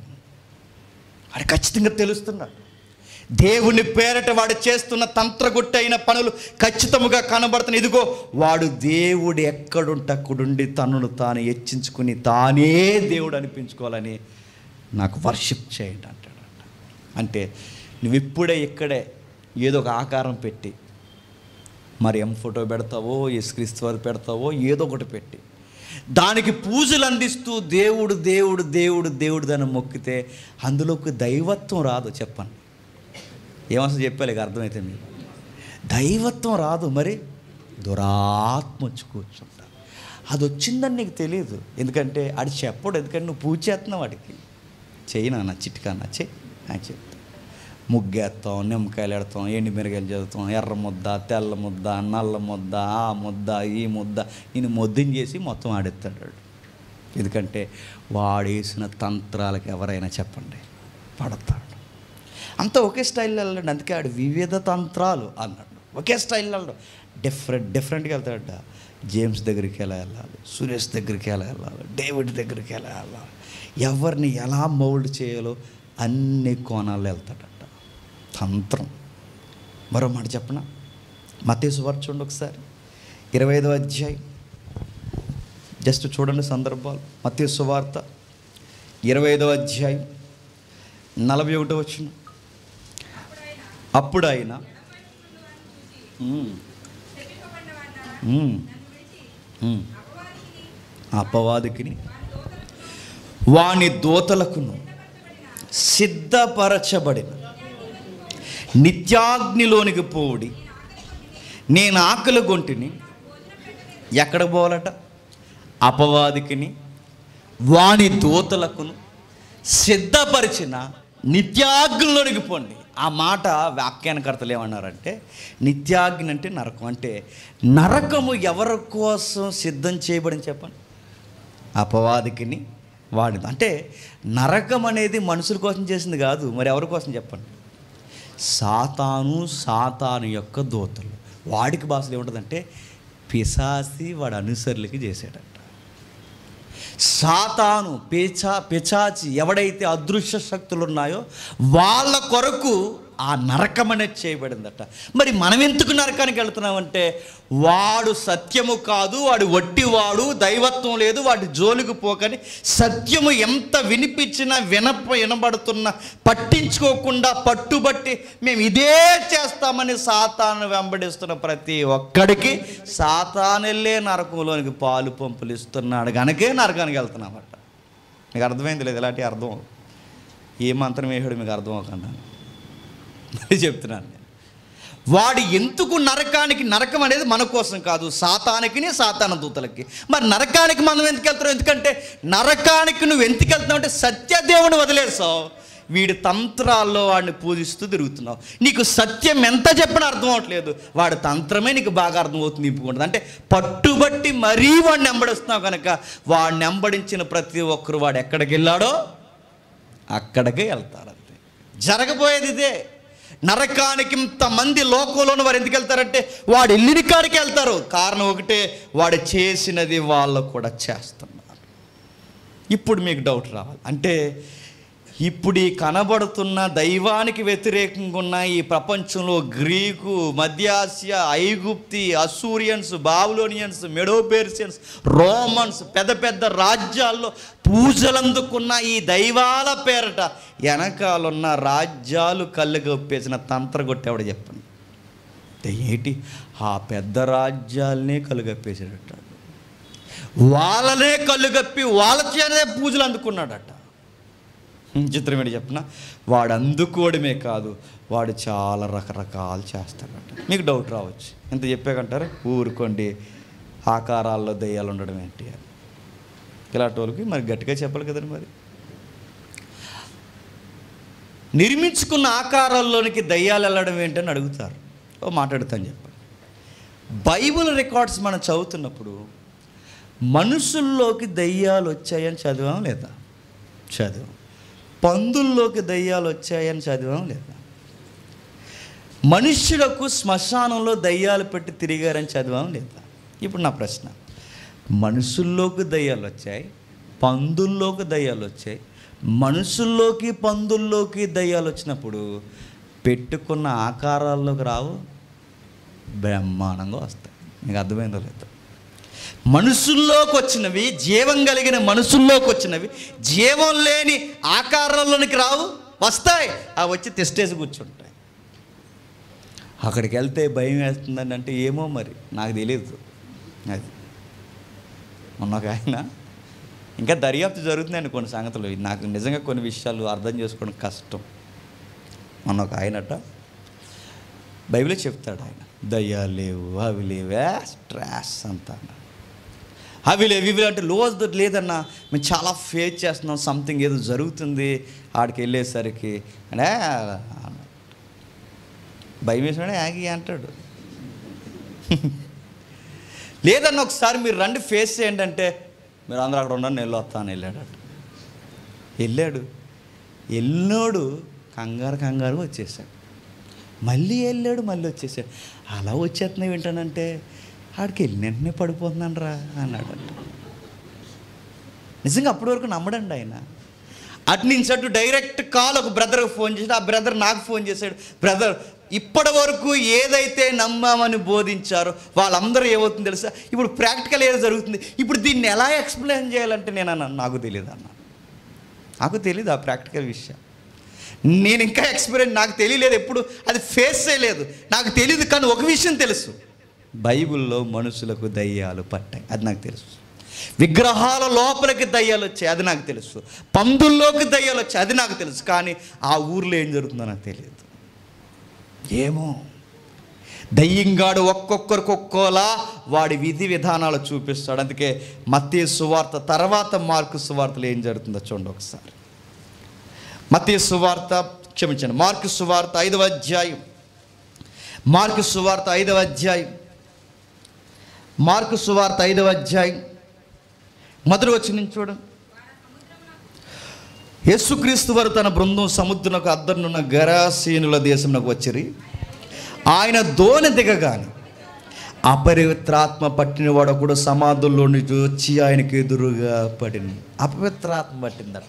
ఆడు ఖచ్చితంగా తెలుస్తున్నాడు. దేవుని పేరట వాడు చేస్తున్న తంత్రగుట్టైన పనులు ఖచ్చితంగా కనబడుతున్నాయి. ఇదిగో వాడు దేవుడు ఎక్కడుంటే అక్కడుండి తనను తాను హెచ్చించుకుని తానే దేవుడు అనిపించుకోవాలని నాకు వర్షిప్ చేయండి అంటాడంట. అంటే నువ్వు ఇప్పుడే ఇక్కడే ఏదో ఒక ఆకారం పెట్టి, మరి ఫోటో పెడతావో, యేసుక్రీస్తు వారు పెడతావో, ఏదో ఒకటి పెట్టి దానికి పూజలు అందిస్తూ దేవుడు దేవుడు దేవుడు దేవుడు దాన్ని మొక్కితే అందులోకి దైవత్వం రాదు. చెప్పండి, ఏమసలు చెప్పాలి, అర్థమైతే మీరు దైవత్వం రాదు. మరి దురాత్మ వచ్చి కూర్చుంటా, అది వచ్చిందని నీకు తెలియదు. ఎందుకంటే అది చెప్పడు, ఎందుకంటే నువ్వు పూజ చేస్తున్నావు. వాడికి చెయ్యి నాన్న, చిట్కాన్న చెయ్యి అని చెప్తా. ముగ్గేస్తాం, నిమ్మకాయలు ఎడతాం, ఎండి మిరగాయలు చదువుతాం, ఎర్ర ముద్ద, తెల్ల ముద్ద, నల్ల ముద్ద, ఆ ముద్ద, ఈ ముద్ద, నేను ముద్దని చేసి మొత్తం ఆడెత్తాడు. ఎందుకంటే వాడేసిన తంత్రాలకు ఎవరైనా చెప్పండి పడతాడు. అంతా ఒకే స్టైల్లో వెళ్ళండి. అందుకే ఆడు వివిధ తంత్రాలు అన్నాడు. ఒకే స్టైల్లో వెళ్ళడం, డిఫరెంట్గా వెళ్తాడట. జేమ్స్ దగ్గరికి ఎలా వెళ్ళాలి, సురేష్ దగ్గరికి ఎలా వెళ్ళాలి, డేవిడ్ దగ్గరికి ఎలా వెళ్ళాలి, ఎవరిని ఎలా మౌల్డ్ చేయాలో అన్ని కోణాల్లో వెళ్తాడట. తంత్రం. మరో మాట చెప్పనా, మత్తయి సువార్త చూడండి ఒకసారి, 25వ అధ్యాయం, జస్ట్ చూడండి సందర్భాలు. మత్తయి సువార్త 25వ అధ్యాయం 41వ వచనం. అప్పుడు ఆయన అపవాదికిని వాని దూతలకును సిద్ధపరచబడిన నిత్యాగ్నిలోనికి పోవుడి, నేను ఆకలి గొంటిని. ఎక్కడ పోవాలట? అపవాదికిని వాని దూతలకును సిద్ధపరిచిన నిత్యాగ్నిలోనికి పోండి. ఆ మాట వ్యాఖ్యానకర్తలు ఏమన్నారంటే, నిత్యాగ్ని అంటే నరకం. అంటే నరకము ఎవరి కోసం సిద్ధం చేయబడింది చెప్పండి? అపవాదికిని వాడిని. అంటే నరకం అనేది మనుషుల కోసం చేసింది కాదు, మరి ఎవరి కోసం చెప్పండి? సాతాను యొక్క దూతలు. వాడికి భాషలో ఏముంటుందంటే పిశాసి వాడి అనుసరులకి చేశాడట. సాతాను పిశాచి ఎవడైతే అదృశ్య శక్తులు ఉన్నాయో వాళ్ళ కొరకు ఆ నరకం అనేది చేయబడిందట. మరి మనం ఎందుకు నరకానికి వెళ్తున్నామంటే వాడు సత్యము కాదు, వాడు వట్టివాడు, దైవత్వం లేదు, వాడి జోలికి పోకని సత్యము ఎంత వినిపించినా వినబడుతున్నా పట్టించుకోకుండా పట్టుబట్టి మేము ఇదే చేస్తామని సాతాను వెంబడిస్తున్న ప్రతి ఒక్కడికి సాతానెళ్ళే నరకంలోనికి పాలు పంపులు ఇస్తున్నాడు కనుకే నరకానికి వెళ్తున్నామట. మీకు అర్థమైంది లేదు? ఇలాంటి అర్థం ఏ మంత్రం వేసాడు మీకు అర్థం అవ్వకుండా చెప్తున్నాను నేను. వాడు ఎందుకు నరకం అనేది మన కోసం కాదు, సాతానికి సాతాన దూతలకి. మరి నరకానికి మనం ఎందుకు వెళ్తున్నావు? ఎందుకంటే నరకానికి నువ్వు ఎందుకు వెళ్తున్నావు అంటే సత్యదేవుని వదిలేసావు, వీడి తంత్రాల్లో వాడిని పూజిస్తూ తిరుగుతున్నావు. నీకు సత్యం ఎంత చెప్పినా అర్థం అవట్లేదు, వాడి తంత్రమే నీకు బాగా అర్థమవుతుంది, నింపుకుంటుంది. అంటే పట్టుబట్టి మరీ వాడిని వెంబడిస్తున్నావు కనుక వాడిని వెంబడించిన ప్రతి ఒక్కరు వాడు ఎక్కడికి వెళ్ళాడో అక్కడికే వెళ్తారు. అంతే జరగబోయేది ఇదే. నరకానికి ఇంతమంది లోకంలోని వారు ఎందుకు వెళ్తారంటే వాడు వెళ్ళిన కాడికి వెళ్తారు. కారణం ఒకటే, వాడు చేసినది వాళ్ళు కూడా చేస్తున్నారు. ఇప్పుడు మీకు డౌట్ రావాలి, అంటే ఇప్పుడు ఈ కనబడుతున్న దైవానికి వ్యతిరేకంగా ఉన్న ఈ ప్రపంచంలో గ్రీకు, మధ్యాసియా, ఐగుప్తి, అసూరియన్స్, బాబులోనియన్స్, మెడోపేర్షియన్స్, రోమన్స్, పెద్ద పెద్ద రాజ్యాల్లో పూజలందుకున్న ఈ దైవాల పేరట వెనకాలన్న రాజ్యాలు కళ్ళు గప్పేసిన తంత్రగొట్టేవాడు చెప్పండి. ఏంటి ఆ పెద్ద రాజ్యాలనే కళ్ళు గప్పేసాడట, వాళ్ళనే కళ్ళు గప్పి వాళ్ళ చేనే పూజలు అందుకున్నాడట. చిత్రం ఏంటి చెప్పిన, వాడు అందుకోవడమే కాదు, వాడు చాలా రకరకాలు చేస్తాడట. మీకు డౌట్ రావచ్చు, ఇంత చెప్పాకంటారు ఊరుకోండి ఆకారాల్లో దెయ్యాలు ఉండడం ఏంటి అని. ఇలాంటి వాళ్ళకి మరి గట్టిగా చెప్పాలి కదండి. మరి నిర్మించుకున్న ఆకారాల్లోనికి దయ్యాలు వెళ్ళడం ఏంటని అడుగుతారు. మాట్లాడుతాను చెప్పండి. బైబిల్ రికార్డ్స్ మనం చదువుతున్నప్పుడు మనుషుల్లోకి దయ్యాలు వచ్చాయని చదివాం లేదా? చదివాం. పందుల్లోకి దయ్యాలు వచ్చాయని చదివాం లేదా? మనుష్యులకు శ్మశానంలో దయ్యాలు పెట్టి తిరిగారని చదివాం లేదా? ఇప్పుడు నా ప్రశ్న, మనుషుల్లోకి దయ్యాలు వచ్చాయి, పందుల్లోకి దయ్యాలు వచ్చాయి, మనుషుల్లోకి పందుల్లోకి దయ్యాలు వచ్చినప్పుడు పెట్టుకున్న ఆకారాల్లోకి రావు? బ్రహ్మాండంగా వస్తాయి. మీకు అర్థమైందో లేదో? మనుషుల్లోకి వచ్చినవి, జీవం కలిగిన మనుషుల్లోకి వచ్చినవి జీవం లేని ఆకారాల్లోనికి రావు, వస్తాయి. అవి వచ్చి తెస్టేసి కూర్చుంటాయి. అక్కడికి వెళ్తే భయం వేస్తుందని అంటే ఏమో మరి నాకు తెలియదు. అది మొన్న ఒక ఆయన, ఇంకా దర్యాప్తు జరుగుతున్నాయండి కొన్ని సంగతులు, నాకు నిజంగా కొన్ని విషయాలు అర్థం చేసుకోవడం కష్టం. మొన్న ఒక ఆయనట బైబిల్లో చెప్తాడు, ఆయన దయ్యాలు లేవు, అవి లేవే, స్ట్రెస్ అంతా, అవి లేవు ఇవి అంటే లోజ్ లేదన్నా మేము చాలా ఫేస్ చేస్తున్నాం, సంథింగ్ ఏదో జరుగుతుంది ఆడికి వెళ్ళేసరికి అంటే భయం వేసినాడే యాగి అంటాడు. లేదన్న ఒకసారి మీరు రండి ఫేస్ చేయండి అంటే మీరు అందరూ అక్కడ ఉండండి, నేను వస్తాను వెళ్ళాడు. వెళ్ళినోడు కంగారు వచ్చేసాడు, మళ్ళీ మళ్ళీ వచ్చేసాడు. అలా వచ్చేస్తున్నాయి ఏంటనంటే ఆడికి వెళ్ళిన వెంటనే పడిపోతున్నాను రా అన్నాడు. నిజంగా అప్పటి వరకు నమ్మడండి ఆయన. అటు నుంచి అటు డైరెక్ట్ కాల్ ఒక బ్రదర్కి ఫోన్ చేశాడు, ఆ బ్రదర్ నాకు ఫోన్ చేశాడు, బ్రదర్ ఇప్పటి వరకు ఏదైతే నమ్మామని బోధించారో వాళ్ళందరూ ఏమవుతుంది తెలుసా, ఇప్పుడు ప్రాక్టికల్ ఏదో జరుగుతుంది, ఇప్పుడు దీన్ని ఎలా ఎక్స్ప్లెయిన్ చేయాలంటే నేను అన్నాను నాకు తెలియదు నాకు తెలియదు ఆ ప్రాక్టికల్ విషయం. నేను ఇంకా ఎక్స్పీరియన్స్, నాకు తెలియలేదు, ఎప్పుడు అది ఫేస్ చేయలేదు, నాకు తెలియదు. కానీ ఒక విషయం తెలుసు, బైబిల్లో మనుషులకు దయ్యాలు పట్టాయి, అది నాకు తెలుసు. విగ్రహాల లోపలికి దయ్యాలు వచ్చాయి, అది నాకు తెలుసు. పందుల్లోకి దయ్యాలు వచ్చాయి, అది నాకు తెలుసు. కానీ ఆ ఊర్లో ఏం జరుగుతుందో నాకు తెలియదు. ఏమో దయ్యంగాడు ఒక్కొక్కరికి ఒక్కోలా వాడి విధి విధానాలు చూపిస్తాడు. అందుకే మత్తయి సువార్త తర్వాత మార్కు సువార్తలో ఏం జరుగుతుందో చూడండి ఒకసారి. మత్తయి సువార్త క్షమించండి, మార్కు సువార్త 5వ అధ్యాయం, మార్కు సువార్త 5వ అధ్యాయం, మార్కు సువార్త 5వ అధ్యాయం మొదటి వచనం చూడండి. యేసుక్రీస్తు వారు తన బృందం సముద్రమునకు అద్దరునున్న గెరాసేనుల దేశమునకు వచ్చిరి. ఆయన దోణి దిగగాని అపవిత్రాత్మ పట్టిన వాడు కూడా సమాధుల్లో నుంచి వచ్చి ఆయనకు ఎదురుగా పడింది. అపవిత్రాత్మ పట్టిందట.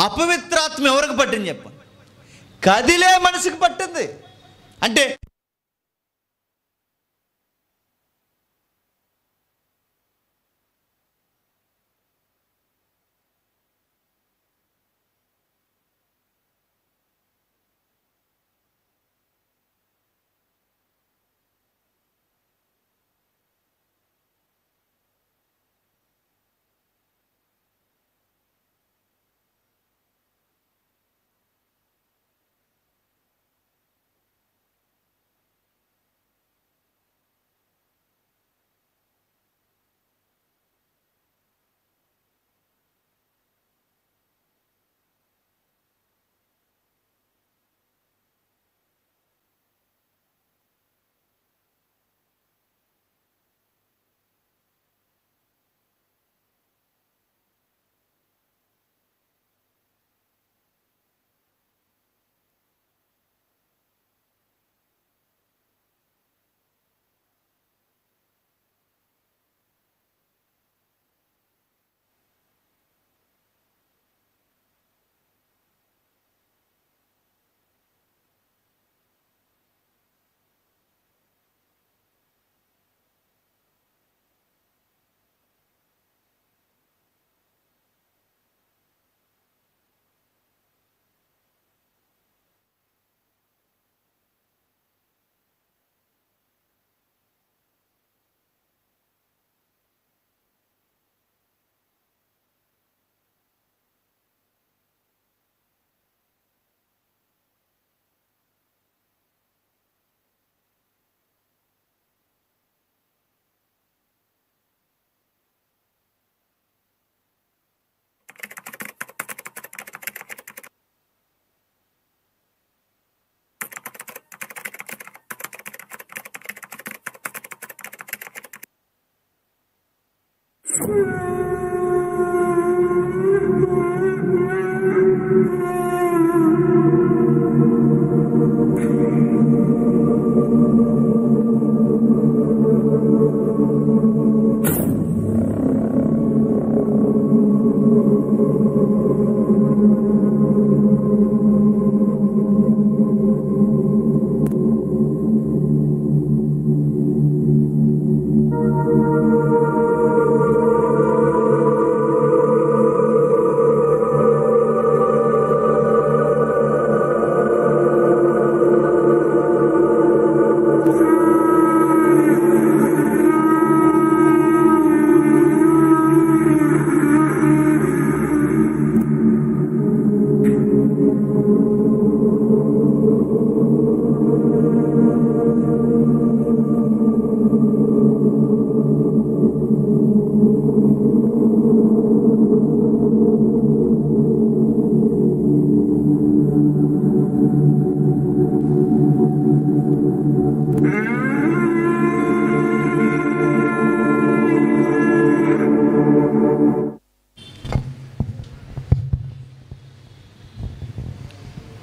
అపవిత్రాత్మ ఎవరికి పట్టింది చెప్పండి? కదిలే మనిషికి పట్టింది. అంటే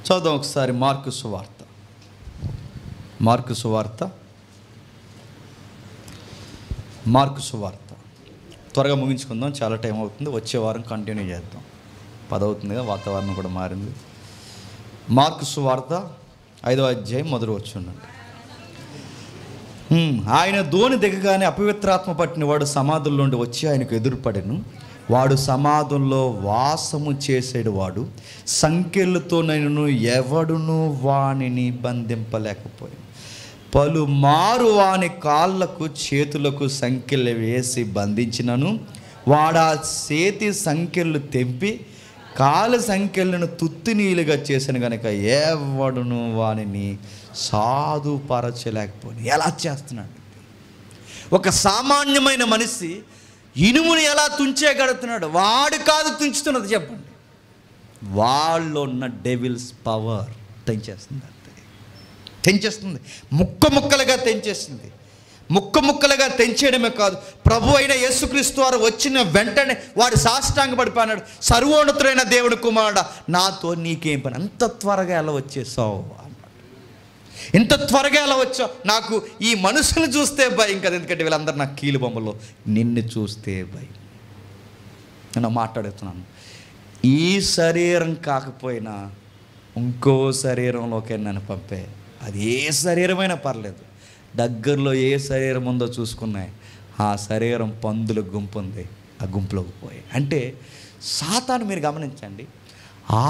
చదువు ఒకసారి మార్కు సువార్త. మార్కు సువార్త త్వరగా ముగించుకుందాం, చాలా టైం అవుతుంది. వచ్చే వారం కంటిన్యూ చేద్దాం. 10 అవుతుందిగా, వాతావరణం కూడా మారింది. మార్కు సువార్త 5వ అధ్యాయం మొదలు వచ్చుండండి. ఆయన దోణి దిగగానే అపవిత్రాత్మ పట్టిన వాడు సమాధుల్లో నుండి వచ్చి ఆయనకు ఎదురుపడెను. వాడు సమాధుల్లో వాసము చేసేడు వాడు, సంకెళ్ళతో నేను ఎవడును వానిని బంధింపలేకపోయాను. పలుమారు వాని కాళ్ళకు చేతులకు సంకెళ్ళు వేసి బంధించినను వాడు ఆ చేతి సంకెళ్ళు తెంపి కాళ్ళ సంకెళ్ళను తుత్తి నీళ్ళుగా చేసిన కనుక ఎవడును వానిని సాధుపరచలేకపోయాను. ఎలా చేస్తున్నాడు? ఒక సామాన్యమైన మనిషి ఇనుముని ఎలా తుంచేగడుతున్నాడు? వాడు కాదు తుంచుతున్నది, చెప్పండి. వాళ్ళు ఉన్న డెవిల్స్ పవర్ తెంచేస్తుంది, ముక్క ముక్కలుగా తెంచేస్తుంది. ముక్క ముక్కలుగా తెంచేయడమే కాదు, ప్రభు అయిన యేసుక్రీస్తు వారు వచ్చిన వెంటనే వాడు సాష్టాంగపడిపోయినాడు. సర్వోన్నతుడైన దేవుడి కుమారుడా, నాతో నీకేం పని, అంత త్వరగా ఎలా వచ్చేసావు అన్నాడు. ఇంత త్వరగా ఎలా వచ్చావు? నాకు ఈ మనుషులు చూస్తే భయం కదా, ఎందుకంటే వీళ్ళందరూ నాకు కీలు బొమ్మలు. నిన్ను చూస్తే భయం. నేను మాట్లాడుతున్నాను, ఈ శరీరం కాకపోయినా ఇంకో శరీరంలోకి నన్ను పంపే, అది ఏ శరీరమైనా పర్లేదు, దగ్గరలో ఏ శరీరం ఉందో చూసుకున్నాయి, ఆ శరీరం పందుల గుంపు ఉంది, ఆ గుంపులోకి పోయి. అంటే సాతాను, మీరు గమనించండి,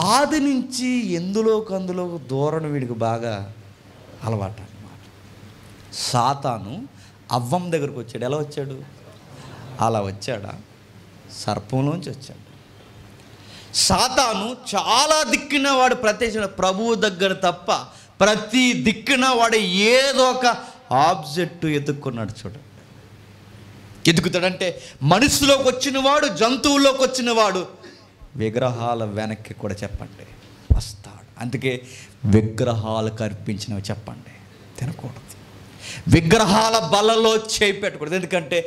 ఆది నుంచి అందులో దూరం వీడికి బాగా అలవాటు అన్నమాట. సాతాను అవ్వం దగ్గరకు వచ్చాడు. ఎలా వచ్చాడు? అలా వచ్చాడా? సర్పంలోంచి వచ్చాడు. సాతాను చాలా దిక్కున వాడు ప్రత్యక్ష ప్రభువు దగ్గర తప్ప ప్రతి దిక్కున వాడు ఏదో ఒక ఆబ్జెక్ట్ ఎదుక్కున్నాడు. చూడండి, ఎదుగుతాడంటే మనుషులోకి వచ్చిన వాడు, జంతువుల్లోకి వచ్చిన వాడు విగ్రహాల వెనక్కి కూడా చెప్పండి వస్తాడు. అందుకే విగ్రహాలకు అర్పించినవి చెప్పండి తినకూడదు, విగ్రహాల బలలో చేయి పెట్టకూడదు, ఎందుకంటే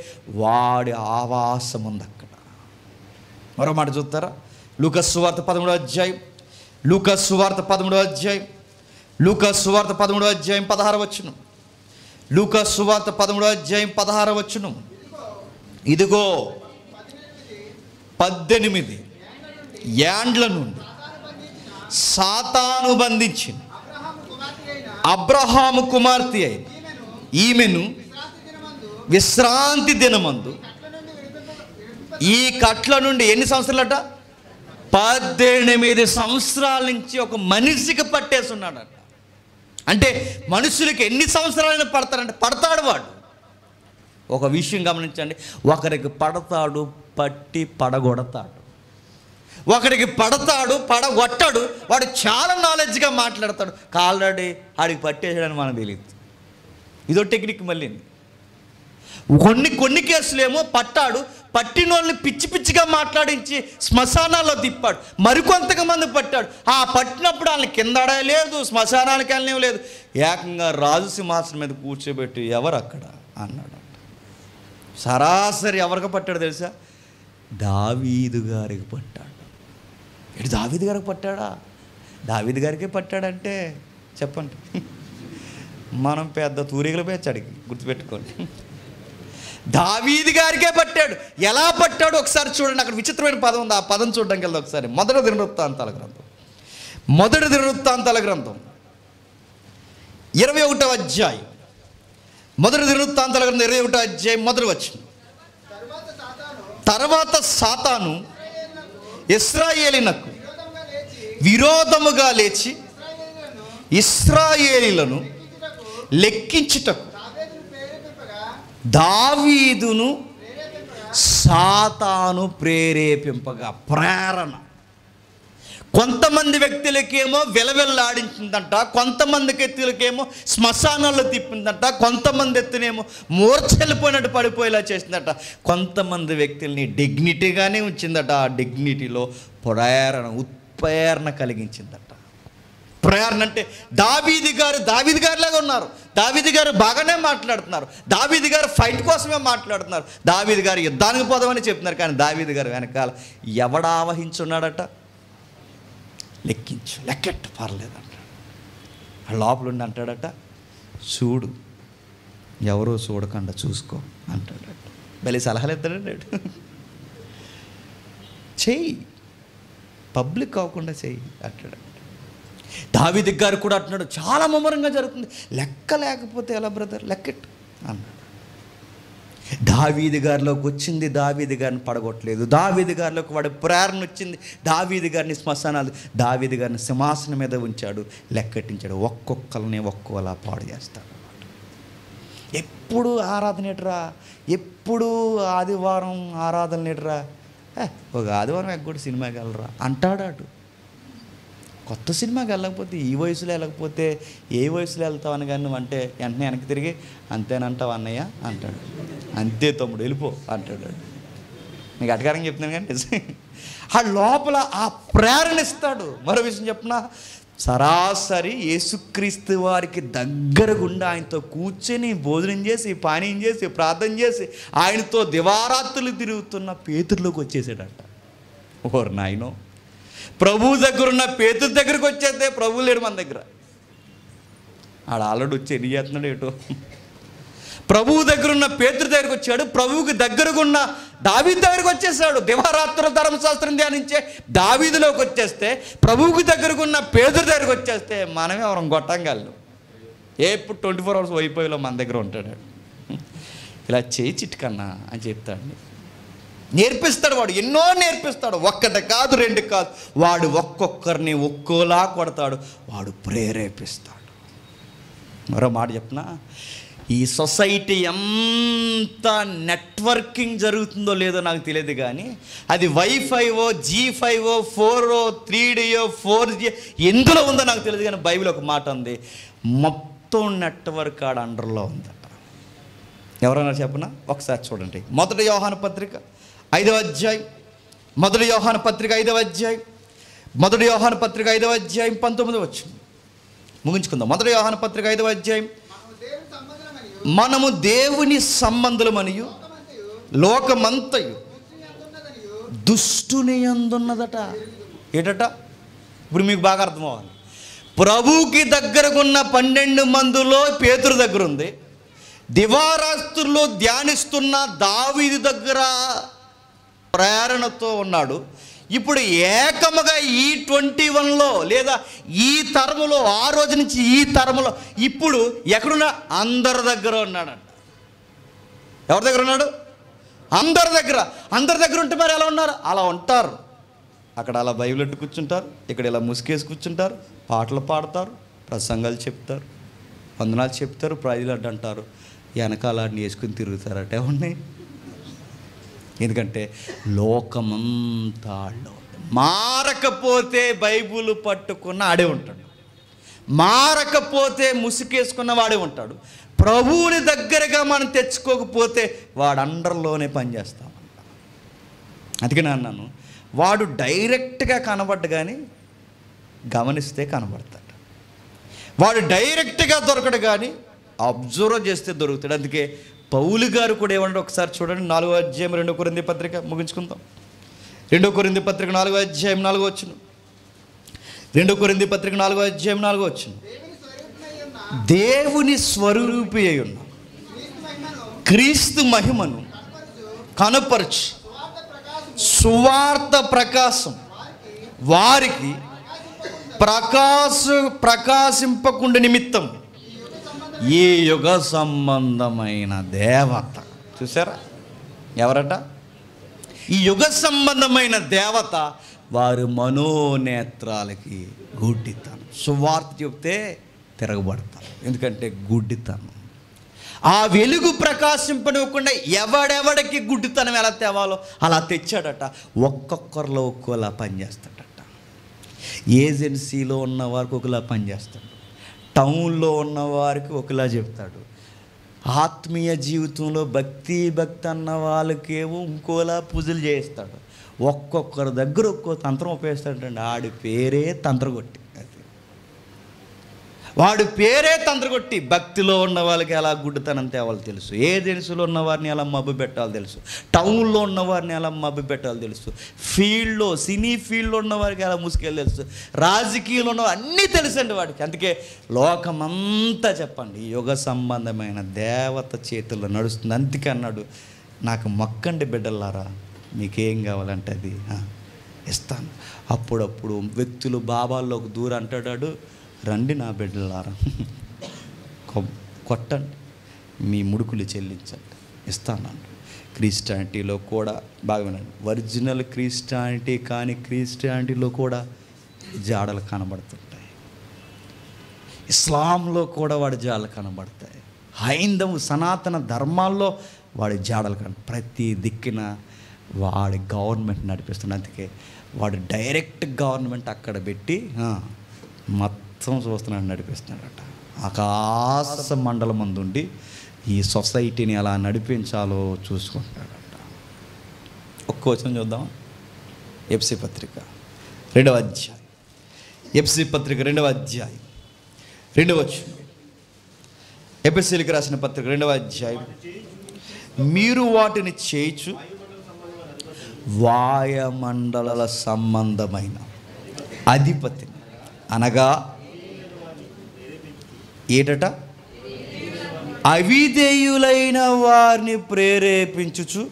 వాడి ఆవాసం ఉంది అక్కడ. మరో మాట చూస్తారా? లూకా సువార్త 13వ అధ్యాయం, లూకా సువార్త 13వ అధ్యాయం, లూకా సువార్త 13వ అధ్యాయం 16వ వచనం, లూకా సువార్త 13వ అధ్యాయం 16వ వచనం. ఇదిగో 18 ఏండ్ల నుండి సాతాను బంధించిన అబ్రహాము కుమార్తె అయిన ఈమెను విశ్రాంతి దినమందు ఈ కట్ల నుండి ఎన్ని సంవత్సరాలట? 18 సంవత్సరాల నుంచి ఒక మనిషికి పట్టేస్తున్నాడట. అంటే మనుషులకి ఎన్ని సంవత్సరాలైనా పడతాడంటే పడతాడు వాడు. ఒక విషయం గమనించండి, ఒకరికి పడతాడు, పట్టి పడగొడతాడు. ఒకరికి పడతాడు, పడగొట్టాడు. వాడు చాలా నాలెడ్జ్గా మాట్లాడతాడు, ఆల్రెడీ ఆడికి పట్టేసాడని మనకు తెలియదు. ఇదో టెక్నిక్. మళ్ళీ కొన్ని కేసులేమో పట్టాడు, పట్టిన వాళ్ళని పిచ్చి పిచ్చిగా మాట్లాడించి శ్మశానాల్లో తిప్పాడు. మరికొంతమంది పట్టాడు, ఆ పట్టినప్పుడు వాళ్ళని కిందడే లేదు, శ్మశానానికి వెళ్ళనే లేదు, ఏకంగా రాజు సింహాసనం మీద కూర్చోబెట్టి ఎవరు అక్కడ అన్నాడు. సరాసరి ఎవరికి పట్టాడు తెలుసా? దావీదు గారికి పట్టాడు. ఇటు దావీదు గారికి పట్టాడా? దావీదు గారికే పట్టాడంటే చెప్పండి, మనం పెద్ద తూరిగలు పేర్చాడికి గుర్తుపెట్టుకోండి. దావీదు గారికే పట్టాడు. ఎలా పట్టాడు ఒకసారి చూడండి. అక్కడ విచిత్రమైన పదం ఉంది, ఆ పదం చూడడానికి వెళ్దాం ఒకసారి. మొదటి దినవృత్తాంతాల గ్రంథం 21వ అధ్యాయం, మొదటి దినవృత్తాంతాల గ్రంథం 21వ అధ్యాయం మొదటి వచనం. తర్వాత సాతాను ఇశ్రాయేలీయులకు విరోధముగా లేచి ఇశ్రాయేలీయులను లెక్కించుటకు దావీదును సాతాను ప్రేరేపింపగా. ప్రేరణ కొంతమంది వ్యక్తులకేమో విలవిల్లాడించిందంట, కొంతమంది వ్యక్తులకేమో శ్మశానాల్లో తిప్పిందంట, కొంతమంది ఎత్తునేమో మూర్ఛలిపోయినట్టు పడిపోయేలా చేసిందట, కొంతమంది వ్యక్తుల్ని డిగ్నిటీగానే ఉంచిందట. ఆ డిగ్నిటీలో ఉత్ప్రేరణ కలిగించిందట. ప్రేరణ అంటే దావీదు గారిలాగా ఉన్నారు. దావీదు గారు బాగానే మాట్లాడుతున్నారు, దావీదు గారు ఫైట్ కోసమే మాట్లాడుతున్నారు, దావీదు గారు యుద్ధానికి పోదామని చెప్తున్నారు. కానీ దావీదు గారు వెనకాల ఎవడ ఆవహించున్నాడట? లెక్కెట్టు పర్లేదంట. ఆ లోపల ఉండి అంటాడట, చూడు ఎవరో చూడకుండా చూసుకో అంటాడట. భలే సలహాలు ఇస్తాడంటాడు. చెయ్యి, పబ్లిక్ అవ్వకుండా చెయ్యి అంటాడు. దావీదు గారు కూడా అంటున్నాడు, చాలా ముమ్మరంగా జరుగుతుంది, లెక్క లేకపోతే ఎలా బ్రదర్, లెక్కెట్టు అన్నాడు. దావీదు గారిలోకి వచ్చింది, దావీదు గారిని పడగొట్టలేదు. దావీదు గారిలోకి వాడి ప్రేరణ వచ్చింది, దావీదు గారిని శ్మశానాలు, దావీదు గారిని సింహాసనం మీద ఉంచాడు, లెక్కెట్టించాడు. ఒక్కొక్కరిని ఒక్కోలా పాడు చేస్తాడు. ఎప్పుడు ఆరాధన ఎటురా, ఎప్పుడు ఆదివారం ఆరాధన ఎటురా, ఒక ఆదివారం ఎగ్గొడు సినిమాకి వెళ్ళరా అంటాడాడు. కొత్త సినిమాకి వెళ్ళకపోతే, ఈ వయసులో వెళ్ళకపోతే ఏ వయసులో వెళ్తావని కానీ నువ్వు అంటే వెంటనే వెనక్కి తిరిగి అంతేనంటావు అన్నయ్య అంటాడు. అంతే తమ్ముడు వెళ్ళిపో అంటాడు. నీకు అటకారం చెప్తున్నాను కానీ ఆ లోపల ఆ ప్రేరణ ఇస్తాడు. మరో విషయం చెప్పిన, సరాసరి యేసుక్రీస్తు వారికి దగ్గరగుండా ఆయనతో కూర్చొని భోజనం చేసి పానీయం చేసి ప్రార్థన చేసి ఆయనతో దివారాత్రులు తిరుగుతున్న పేతురులోకి వచ్చేసాడట. ఓర్ నాయనో, ప్రభు దగ్గర ఉన్న పేతురు దగ్గరకు వచ్చేస్తే ప్రభు లేడు మన దగ్గర. ఆడ ఆల్రెడీ వచ్చి ఎన్ని చేస్తున్నాడు ఏటో. ప్రభువు దగ్గర ఉన్న పేతురు దగ్గరకు వచ్చాడు, ప్రభువుకి దగ్గరగా ఉన్న దావీదు దగ్గరకు వచ్చేసాడు. దివారాత్రుల ధర్మశాస్త్రం ధ్యానించే దావీదులోకి వచ్చేస్తే, ప్రభువుకి దగ్గరకు ఉన్న పేతురు దగ్గరకు వచ్చేస్తే మనమే ఎవరం గొట్టంగాళ్ళు. ఎప్పుడు 24 hours వైపోయిలో మన దగ్గర ఉంటాడు. ఇలా చేయి చిట్టుకన్నా అని చెప్తాడు, నేర్పిస్తాడు. వాడు ఎన్నో నేర్పిస్తాడు, ఒక్కటి కాదు రెండు కాదు. వాడు ఒక్కొక్కరిని ఒక్కోలా కొడతాడు, వాడు ప్రేరేపిస్తాడు. మరో మాట చెప్పనా, ఈ సొసైటీ ఎంత నెట్వర్కింగ్ జరుగుతుందో లేదో నాకు తెలియదు, కానీ అది వైఫైవో G5 4 3D 4G ఎందులో ఉందో నాకు తెలియదు, కానీ బైబిల్ ఒక మాట ఉంది, మొత్తం నెట్వర్క్ ఆడ అండర్లో ఉందట. ఎవరన్నా చెప్పనా? ఒకసారి చూడండి, మొదటి యోహాను పత్రిక 5వ అధ్యాయం, మొదటి యోహాను పత్రిక 5వ అధ్యాయం, మొదటి యోహాను పత్రిక 5వ అధ్యాయం 19 వచ్చింది. ముగించుకుందాం. మొదటి యోహాను పత్రిక 5వ అధ్యాయం, మనము దేవుని సంబంధులమనియు లోకమంతయు దుష్టుని యందున్నదట. ఏటట? ఇప్పుడు మీకు బాగా అర్థం అవ్వాలి. ప్రభువుకి దగ్గరకున్న 12 మందిలో పేతురు దగ్గర ఉంది, దివారాత్రుల్లో ధ్యానిస్తున్న దావీదు దగ్గర ప్రేరణతో ఉన్నాడు. ఇప్పుడు ఏకముగా ఈ 21లో లేదా ఈ తరములో, ఆ రోజు నుంచి ఈ తరములో ఇప్పుడు ఎక్కడున్నా అందరి దగ్గర ఉన్నాడంట. ఎవరి దగ్గర ఉన్నాడు? అందరి దగ్గర. అందరి దగ్గర ఉంటే మరి ఎలా ఉన్నారు? అలా ఉంటారు. అక్కడ అలా బైబిల్ ఎట్టు కూర్చుంటారు, ఇక్కడ ఇలా ముసుకేసి కూర్చుంటారు, పాటలు పాడతారు, ప్రసంగాలు చెప్తారు, వందనాలు చెప్తారు, ప్రైజులు అంటారు, వెనకాలాడిని వేసుకుని తిరుగుతారట. ఉన్నాయి. ఎందుకంటే లోకమంతా మారకపోతే బైబుల్ పట్టుకున్న ఆడే ఉంటాడు, మారకపోతే ముసుకేసుకున్న వాడే ఉంటాడు. ప్రభువుని దగ్గరగా మనం తెచ్చుకోకపోతే వాడు అండర్లోనే పనిచేస్తామంట. అందుకని అన్నాను, వాడు డైరెక్ట్గా కనబడ్డ కానీ గమనిస్తే కనబడతాడు, వాడు డైరెక్ట్గా దొరకడు కానీ అబ్జర్వ్ చేస్తే దొరుకుతాడు. అందుకే పౌలు గారు కూడా ఏమంటే ఒకసారి చూడండి, 4వ అధ్యాయం 2 కొరింథీ పత్రిక, ముగించుకుందాం. 2 కొరింథీ పత్రిక 4వ అధ్యాయం 4వ వచనం, 2 కొరింథీ పత్రిక 4వ అధ్యాయం 4వ వచనం, దేవుని స్వరూపి అయి ఉన్న క్రీస్తు మహిమను కనపరచు సువార్త ప్రకాశం వారికి ప్రకాశింపకుండా నిమిత్తం ఈ యుగ సంబంధమైన దేవత. చూసారా? ఎవరట? ఈ యుగ సంబంధమైన దేవత వారు మనోనేత్రాలకి గుడ్డితనం. సువార్త చెప్తే తిరగబడతారు, ఎందుకంటే గుడ్డితనం. ఆ వెలుగు ప్రకాశింపనివ్వకుండా ఎవడెవడికి గుడ్డితనం ఎలా తేవాలో అలా తెచ్చాడట. ఒక్కొక్కరిలో ఒక్కోలా పనిచేస్తాడట. ఏజెన్సీలో ఉన్న వారికి ఒకలా పనిచేస్తాడు, టౌన్లో ఉన్నవారికి ఒకలా చెప్తాడు, ఆత్మీయ జీవితంలో భక్తి అన్న వాళ్ళకేమో ఇంకోలా పూజలు చేస్తాడు. ఒక్కొక్కరి దగ్గర ఒక్కో తంత్రం ఉపయోగిస్తాడండి. ఆడి పేరే తంత్రగొట్టి. వాడి పేరే తంత్రగొట్టి. భక్తిలో ఉన్న వాళ్ళకి ఎలా గుడ్డితనం తేవాలో తెలుసు, ఏజెన్సీలో ఉన్న వారిని ఎలా మబ్బు పెట్టాలో తెలుసు, టౌన్లో ఉన్న వారిని ఎలా మబ్బు పెట్టాలో తెలుసు, ఫీల్డ్లో సినీ ఫీల్డ్లో ఉన్న వారికి ఎలా ముసుకెళ్ళి తెలుసు, రాజకీయంలో ఉన్న అన్నీ తెలుసండి వాడికి. అందుకే లోకమంతా చెప్పండి యుగ సంబంధమైన దేవత చేతుల్లో నడుస్తుంది. అందుకే అన్నాడు, నాకు మొక్కండి బిడ్డలారా, మీకేం కావాలంటే అది ఇస్తాను. అప్పుడప్పుడు వ్యక్తులు బాబాల్లోకి దూరం అంటాడు, రండి నా బిడ్డలారా, కొట్టండి, మీ ముడుకులు చెల్లించండి, ఇస్తానండి. క్రిస్టియానిటీలో కూడా బాగా వినండి, ఒరిజినల్ క్రిస్టియానిటీ కానీ క్రిస్టియానిటీలో కూడా జాడలు కనబడుతుంటాయి, ఇస్లాంలో కూడా వాడి జాడలు కనబడతాయి, హైందవ సనాతన ధర్మాల్లో వాడి జాడలు ప్రతి దిక్కున వాడి గవర్నమెంట్ నడిపిస్తున్నాడు. అందుకే వాడు డైరెక్ట్ గవర్నమెంట్ అక్కడ పెట్టి మొత్తం చూస్తున్నాడు, నడిపిస్తున్నాడట. ఆకాశ మండలం ముందుండి ఈ సొసైటీని ఎలా నడిపించాలో చూసుకుంటాడట. ఒక్క వచనం చూద్దాం. ఎఫ్సీ పత్రిక 2వ అధ్యాయం ఎఫెసీ పత్రిక 2వ అధ్యాయం 2వ వచనం. ఎఫెసీయులకు రాసిన పత్రిక 2వ అధ్యాయం. మీరు వాటిని చేయుచు వాయుమండల సంబంధమైన అధిపతిని అనగా ఏటట అవిధేయులైన వారిని ప్రేరేపించుచు,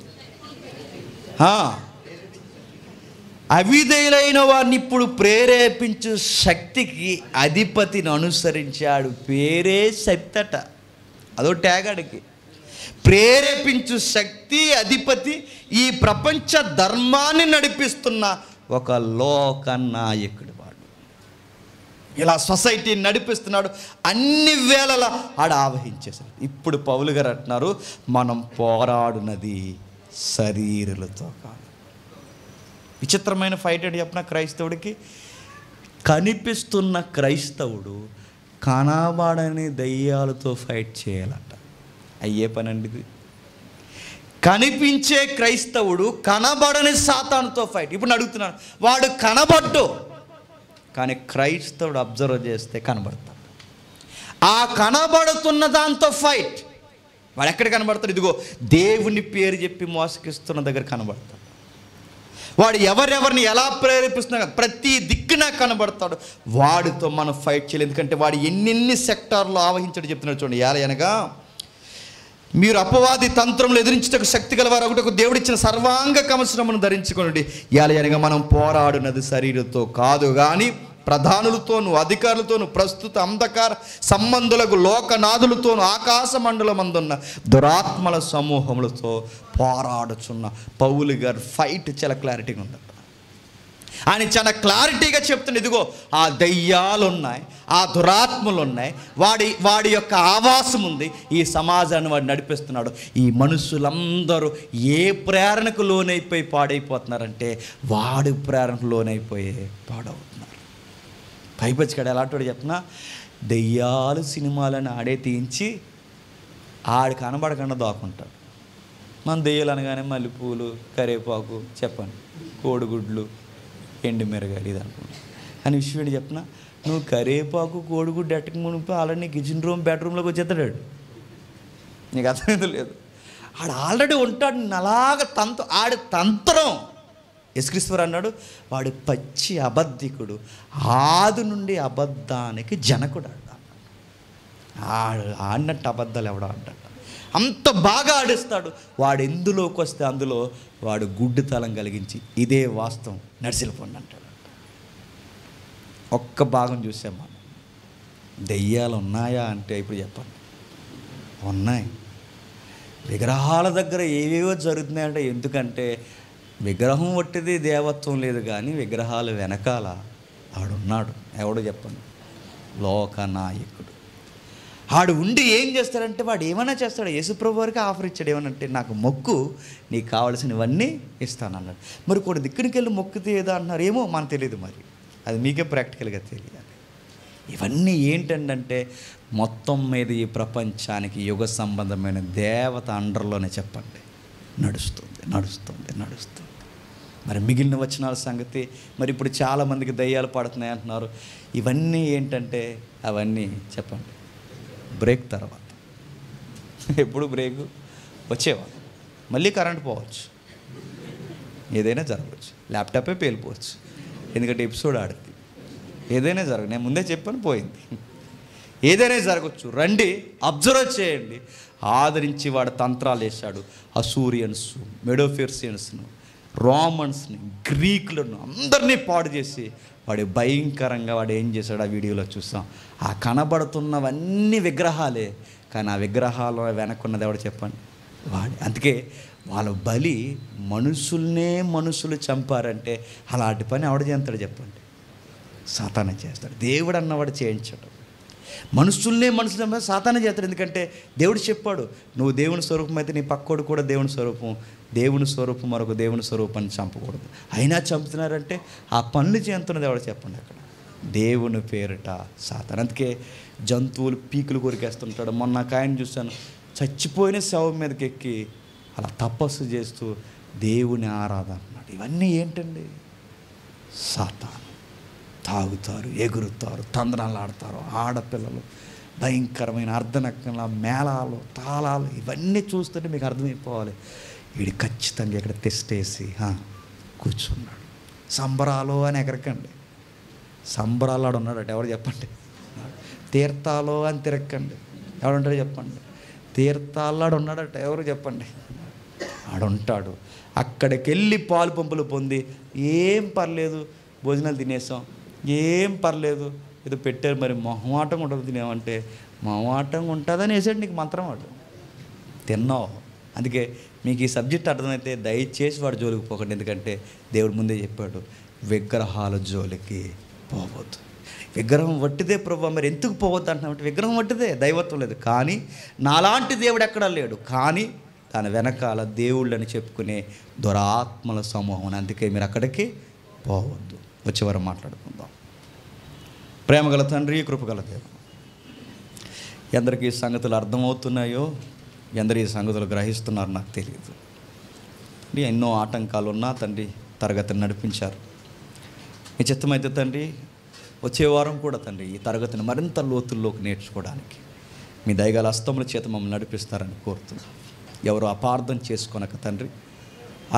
అవిధేయులైన వారిని ఇప్పుడు ప్రేరేపించు శక్తికి అధిపతిని అనుసరించాడు. పేరే శక్తట, అదో ట్యాగాడికి. ప్రేరేపించు శక్తి, అధిపతి, ఈ ప్రపంచ ధర్మాన్ని నడిపిస్తున్న ఒక లోక నాయకుడు వాడు. ఇలా సొసైటీని నడిపిస్తున్నాడు. అన్ని వేళలా ఆడ ఆవహించేశాడు. ఇప్పుడు పౌలు గారు అంటున్నారు, మనం పోరాడునది శరీరులతో కాదు. విచిత్రమైన ఫైట్ అని చెప్పిన క్రైస్తవుడికి, కనిపిస్తున్న క్రైస్తవుడు కనబడని దయ్యాలతో ఫైట్ చేయాలంట. అయ్యే పని అండి ఇది. కనిపించే క్రైస్తవుడు కనబడని సాతానుతో ఫైట్. ఇప్పుడు అడుగుతున్నాను, వాడు కనబడ్డు, కానీ క్రైస్తవుడు అబ్జర్వ్ చేస్తే కనబడతాడు. ఆ కనబడుతున్న దాంతో ఫైట్. వాడు ఎక్కడ కనబడతాడు? ఇదిగో దేవుని పేరు చెప్పి మోసగిస్తున్న దగ్గర కనబడతాడు. వాడు ఎవరెవరిని ఎలా ప్రేరేపిస్తున్నా ప్రతి దిక్కున కనబడతాడు. వాడితో మనం ఫైట్ చేయలేదు. ఎందుకంటే వాడు ఎన్నెన్ని సెక్టార్లో ఆవహించడం చెప్తున్నాడు. చూడండి, అనగా మీరు అపవాది తంత్రములు ఎదిరించుటకు శక్తి గలవారు ఒకటకు దేవుడిచ్చిన సర్వాంగ కవచమును ధరించుకొనుడి. అనగా మనం పోరాడునది శరీరంతో కాదు కానీ ప్రధానులతోనూ అధికారులతోనూ ప్రస్తుత అంధకార సంబంధులకు లోకనాథులతోనూ ఆకాశ మండలమందున్న దురాత్మల సమూహములతో పోరాడుచున్న పౌలు గారు ఫైట్ చాలా క్లారిటీగా ఉంది. ఆయన చాలా క్లారిటీగా చెప్తున్న, ఇదిగో ఆ దయ్యాలు ఉన్నాయి, ఆ దురాత్మలు ఉన్నాయి, వాడి యొక్క ఆవాసం ఉంది, ఈ సమాజాన్ని వాడు నడిపిస్తున్నాడు. ఈ మనుషులందరూ ఏ ప్రేరణకు లోనైపోయి పాడైపోతున్నారంటే వాడి ప్రేరణకు లోనైపోయి పాడవుతున్నారు. పైపచ్చికాడు ఎలాంటి చెప్తున్నా, దెయ్యాలు సినిమాలను ఆడే తీయించి ఆడి కనబడకుండా దాక్కుంటాడు. మన దెయ్యాలు అనగానే మల్లెపూలు, కరివేపాకు, చెప్పండి, కోడిగుడ్లు, ఎండు మిరగాయలు ఇది అనుకున్నాను. అని విషయం ఏంటి చెప్పిన, నువ్వు కరివేపాకు కోడిగుడ్డు ఎట్టక మునిపి ఆల్రెడీ నీ కిచెన్ రూమ్ బెడ్రూమ్లోకి వచ్చేస్తాడు. నీకు అర్థమైంది లేదు. ఆడు ఆల్రెడీ ఉంటాడు. నేను అలాగ ఆడి తంత్రం. యేసుక్రీస్తు అన్నాడు, వాడు పచ్చి అబద్ధికుడు, ఆది నుండి అబద్ధానికి జనకుడు. ఆడినట్టు అబద్ధాలు ఎవడో అంటాడు. అంత బాగా ఆడిస్తాడు. వాడు ఎందులోకి వస్తే అందులో వాడు గుడ్డితనం కలిగించి ఇదే వాస్తవం నడిచిపోండి అంటాడు. ఒక్క భాగం చూసాం మనం. దెయ్యాలు ఉన్నాయా అంటే ఇప్పుడు చెప్పండి, ఉన్నాయి. విగ్రహాల దగ్గర ఏవేవో జరుగుతున్నాయంటే, ఎందుకంటే విగ్రహం వట్టిది దేవత్వం లేదు, కానీ విగ్రహాలు వెనకాల ఆడున్నాడు. ఎవడో చెప్పండి, లోకనాయకుడు. ఆడు ఉండి ఏం చేస్తాడంటే వాడు ఏమైనా చేస్తాడు. యేసుప్రభు వారికి ఆఫర్ ఇచ్చాడు, ఏమనంటే నాకు మొక్కు, నీకు కావాల్సినవన్నీ ఇస్తానన్నాడు. మరి కొన్ని దిక్కునికి వెళ్ళి మొక్కుతే ఏదో అంటున్నారు, ఏమో మనకు తెలియదు. మరి అది మీకే ప్రాక్టికల్గా తెలియాలి. ఇవన్నీ ఏంటంటే మొత్తం మీద ఈ ప్రపంచానికి యుగ సంబంధమైన దేవత అండర్లోనే చెప్పండి నడుస్తుంది. మరి మిగిలిన వచనాల సంగతి, మరి ఇప్పుడు చాలామందికి దయ్యాలు పడుతున్నాయి అంటున్నారు. ఇవన్నీ ఏంటంటే అవన్నీ చెప్పండి బ్రేక్ తర్వాత. ఎప్పుడు బ్రేకు వచ్చేవాళ్ళు, మళ్ళీ కరెంట్ పోవచ్చు, ఏదైనా జరగవచ్చు, ల్యాప్టాపే పేలిపోవచ్చు, ఎందుకంటే ఎపిసోడ్ ఆడుతుంది. ఏదైనా జరగదు, నేను ముందే చెప్పాను, పోయింది. ఏదైనా జరగచ్చు. రండి, అబ్జర్వ్ చేయండి. ఆదరించి వాడు తంత్రాలు వేశాడు. అసూరియన్స్, మెడోఫెర్సియన్స్ను, రోమన్స్ని, గ్రీకులను అందరినీ పాడు చేసి వాడు భయంకరంగా వాడు ఏం చేశాడు ఆ వీడియోలో చూసాం. ఆ కనబడుతున్నవన్నీ విగ్రహాలే, కానీ ఆ విగ్రహాలు వెనక్కున్నది ఎవడు చెప్పండి, వాడి. అందుకే వాళ్ళ బలి మనుషులు చంపారంటే అలాంటి పని ఎవడు చేస్తాడు చెప్పండి, సాతానే చేస్తాడు. దేవుడు అన్నవాడు చేయించడు. మనుషులు సాతానే చేస్తాడు. ఎందుకంటే దేవుడు చెప్పాడు, నువ్వు దేవుని స్వరూపం అయితే నీ పక్కోడు కూడా దేవుని స్వరూపం, దేవుని స్వరూపం మరొక దేవుని స్వరూపాన్ని చంపకూడదు. అయినా చంపుతున్నారంటే ఆ పనులు చేస్తున్నది ఎవడు చెప్పండి అక్కడ, దేవుని పేరిట సాతాను. అందుకే జంతువులు పీకులు కొరికేస్తుంటాడు. మొన్న ఆయన చూశాను, చచ్చిపోయిన శవం మీదకి ఎక్కి అలా తపస్సు చేస్తూ దేవుని ఆరాధన అన్నాడు. ఇవన్నీ ఏంటండి, సాతాను తాగుతారు, ఎగురుతారు, తందనాలాడతారు. ఆడపిల్లలు భయంకరమైన అర్ధనగ్న మేళాలు, తాళాలు, ఇవన్నీ చూస్తుంటే మీకు అర్థమైపోవాలి, వీడు ఖచ్చితంగా ఇక్కడ తెస్టేసి కూర్చున్నాడు. సంబరాలు అని ఎగరకండి. సంబరాలాడు ఉన్నాడట, ఎవరు చెప్పండి. తీర్థాలు అని తిరగకండి, ఎవడుంటాడు చెప్పండి. తీర్థాలాడు ఉన్నాడట, ఎవరు చెప్పండి. ఆడుంటాడు. అక్కడికి వెళ్ళి పాలు పంపులు పొంది, ఏం పర్లేదు భోజనాలు తినేసాం, ఏం పర్లేదు ఏదో పెట్టారు, మరి మొహమాటంగా ఉంటుంది తినేమంటే, మొహమాటంగా ఉంటుందని వేసాడు నీకు మంత్రం. వాడు తిన్నావు. అందుకే మీకు ఈ సబ్జెక్ట్ అర్థమైతే దయచేసి వాడు జోలికి పోకండి. ఎందుకంటే దేవుడు ముందే చెప్పాడు, విగ్రహాల జోలికి పోవద్దు. విగ్రహం వట్టిదే ప్రభు, మరి ఎందుకు పోవద్దు అంటున్నామంటే, విగ్రహం వట్టిదే, దైవత్వం లేదు. కానీ నాలాంటి దేవుడు ఎక్కడా లేడు. కానీ దాని వెనకాల దేవుళ్ళని చెప్పుకునే దురాత్మల సమూహం. అందుకే మీరు అక్కడికి పోవద్దు. వచ్చేవారు మాట్లాడుకుందాం. ప్రేమగల తండ్రి, కృపగల దేవుడు, ఎందరికి ఈ సంగతులు అర్థమవుతున్నాయో, ఎందరు ఈ సంగతులు గ్రహిస్తున్నారో నాకు తెలియదు. ఎన్నో ఆటంకాలు ఉన్నా తండ్రి తరగతిని నడిపించారు. మీ చిత్తమైతే తండ్రి వచ్చే వారం కూడా తండ్రి ఈ తరగతిని మరింత లోతుల్లోకి నేర్చుకోవడానికి మీ దయగల హస్తముల చేత మమ్మల్ని నడిపిస్తారని కోరుతున్నాను. ఎవరు అపార్థం చేసుకొనక తండ్రి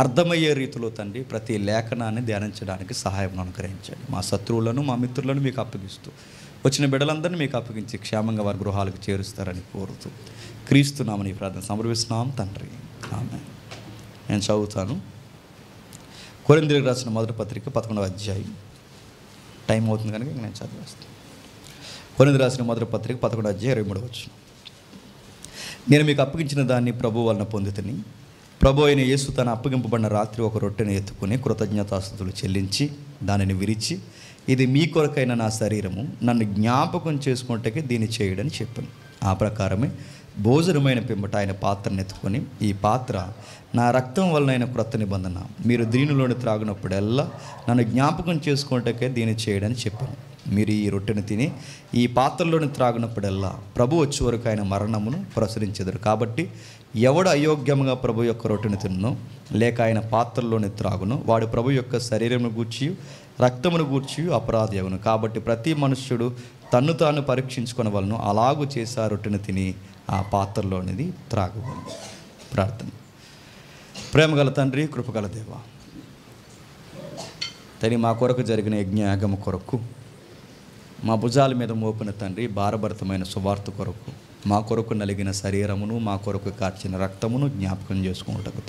అర్థమయ్యే రీతిలో తండ్రి ప్రతి లేఖనాన్ని ధ్యానించడానికి సహాయం అనుగ్రహించండి. మా శత్రువులను, మా మిత్రులను మీకు అప్పగిస్తూ, వచ్చిన బిడ్డలందరినీ మీకు అప్పగించి క్షేమంగా వారి గృహాలకు చేరుస్తారని కోరుతూ క్రీస్తున్నామని ఈ ప్రార్థన సమర్పిస్తున్నాం తండ్రి. ఆమేన్. నేను చదువుతాను. కొరింథీయులకు రాసిన మొదటి పత్రిక 11వ అధ్యాయం. టైం అవుతుంది కనుక నేను చదివేస్తాను. కొరింథీయులకు రాసిన మొదటి పత్రిక 11వ అధ్యాయం 23వ వచనం. నేను మీకు అప్పగించిన దాన్ని ప్రభువు వలన పొందితిని. ప్రభు అయిన యేసు తన అప్పగింపబడిన రాత్రి ఒక రొట్టెను ఎత్తుకుని కృతజ్ఞతాస్తుతులు చెల్లించి దానిని విరిచి, ఇది మీ కొరకైన నా శరీరము, నన్ను జ్ఞాపకం చేసుకుంటే దీన్ని చేయడని చెప్పాను. ఆ ప్రకారమే భోజనమైన పిమ్మట ఆయన పాత్రను ఎత్తుకొని, ఈ పాత్ర నా రక్తం వలనైన క్రొత్త నిబంధన, మీరు దీనిలోని త్రాగినప్పుడల్లా నన్ను జ్ఞాపకం చేసుకుంటే దీన్ని చేయడని చెప్పాను. మీరు ఈ రొట్టెను తిని ఈ పాత్రలోని త్రాగినప్పుడల్లా ప్రభు వచ్చే వరకు ఆయన మరణమును ప్రచురించెదరు. కాబట్టి ఎవడు అయోగ్యముగా ప్రభు యొక్క రొట్టెను తిన్నునో లేక ఆయన పాత్రలోని త్రాగును, వాడు ప్రభు యొక్క శరీరమును గూర్చి రక్తమును గూర్చి అపరాధి అగును. కాబట్టి ప్రతి మనుష్యుడు తన్ను తాను పరీక్షించుకొనవలను, అలాగూ చేసి ఆ రొట్టెను తిని ఆ పాత్రలోనిది త్రాగవలను. ప్రార్థన. ప్రేమగల తండ్రి, కృపగల దేవా, తని మా కొరకు జరిగిన యజ్ఞయాగము కొరకు, మా భుజాల మీద మోపిన తండ్రి భారభరితమైన సువార్త కొరకు, మా కొరకు నలిగిన శరీరమును, మా కొరకు కార్చిన రక్తమును జ్ఞాపకం చేసుకుంటకు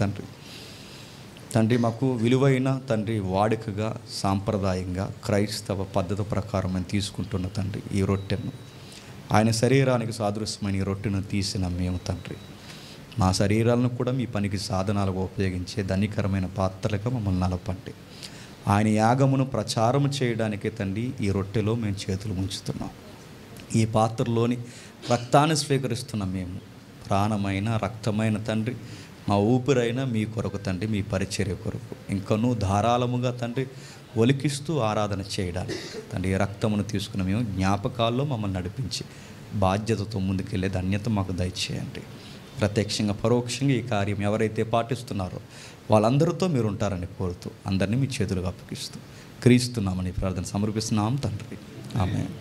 తండ్రి మాకు విలువైన తండ్రి వాడుకగా, సాంప్రదాయంగా, క్రైస్తవ పద్ధతి ప్రకారం మేము తీసుకుంటున్న తండ్రి ఈ రొట్టెను, ఆయన శరీరానికి సాదృశ్యమైన ఈ రొట్టెను తీసిన మేము తండ్రి మా శరీరాలను కూడా మీ పనికి సాధనాలుగా ఉపయోగించే ధనికరమైన పాత్రలుగా మమ్మల్ని నలపండి. ఆయన యాగమును ప్రచారం చేయడానికి తండ్రి ఈ రొట్టెలో మేము చేతులు ముంచుతున్నాం. ఈ పాత్రలోని రక్తాన్ని స్వీకరిస్తున్న మేము ప్రాణమైన, రక్తమైన తండ్రి మా ఊపిరైన మీ కొరకు తండ్రి, మీ పరిచర్య కొరకు ఇంకనూ ధారాళముగా తండ్రి ఒలికిస్తూ ఆరాధన చేయడానికి తండ్రి ఈ రక్తమును తీసుకున్న మేము జ్ఞాపకాల్లో మమ్మల్ని నడిపించి బాధ్యతతో ముందుకెళ్ళే ధన్యత మాకు దయచేయండి. ప్రత్యక్షంగా పరోక్షంగా ఈ కార్యం ఎవరైతే పాటిస్తున్నారో వాళ్ళందరితో మీరు ఉంటారని కోరుతూ అందరినీ మీ చేతులుగా అప్పగిస్తూ క్రీస్తున్నామని ప్రార్థన సమర్పిస్తున్నాం తండ్రి. ఆమేన్.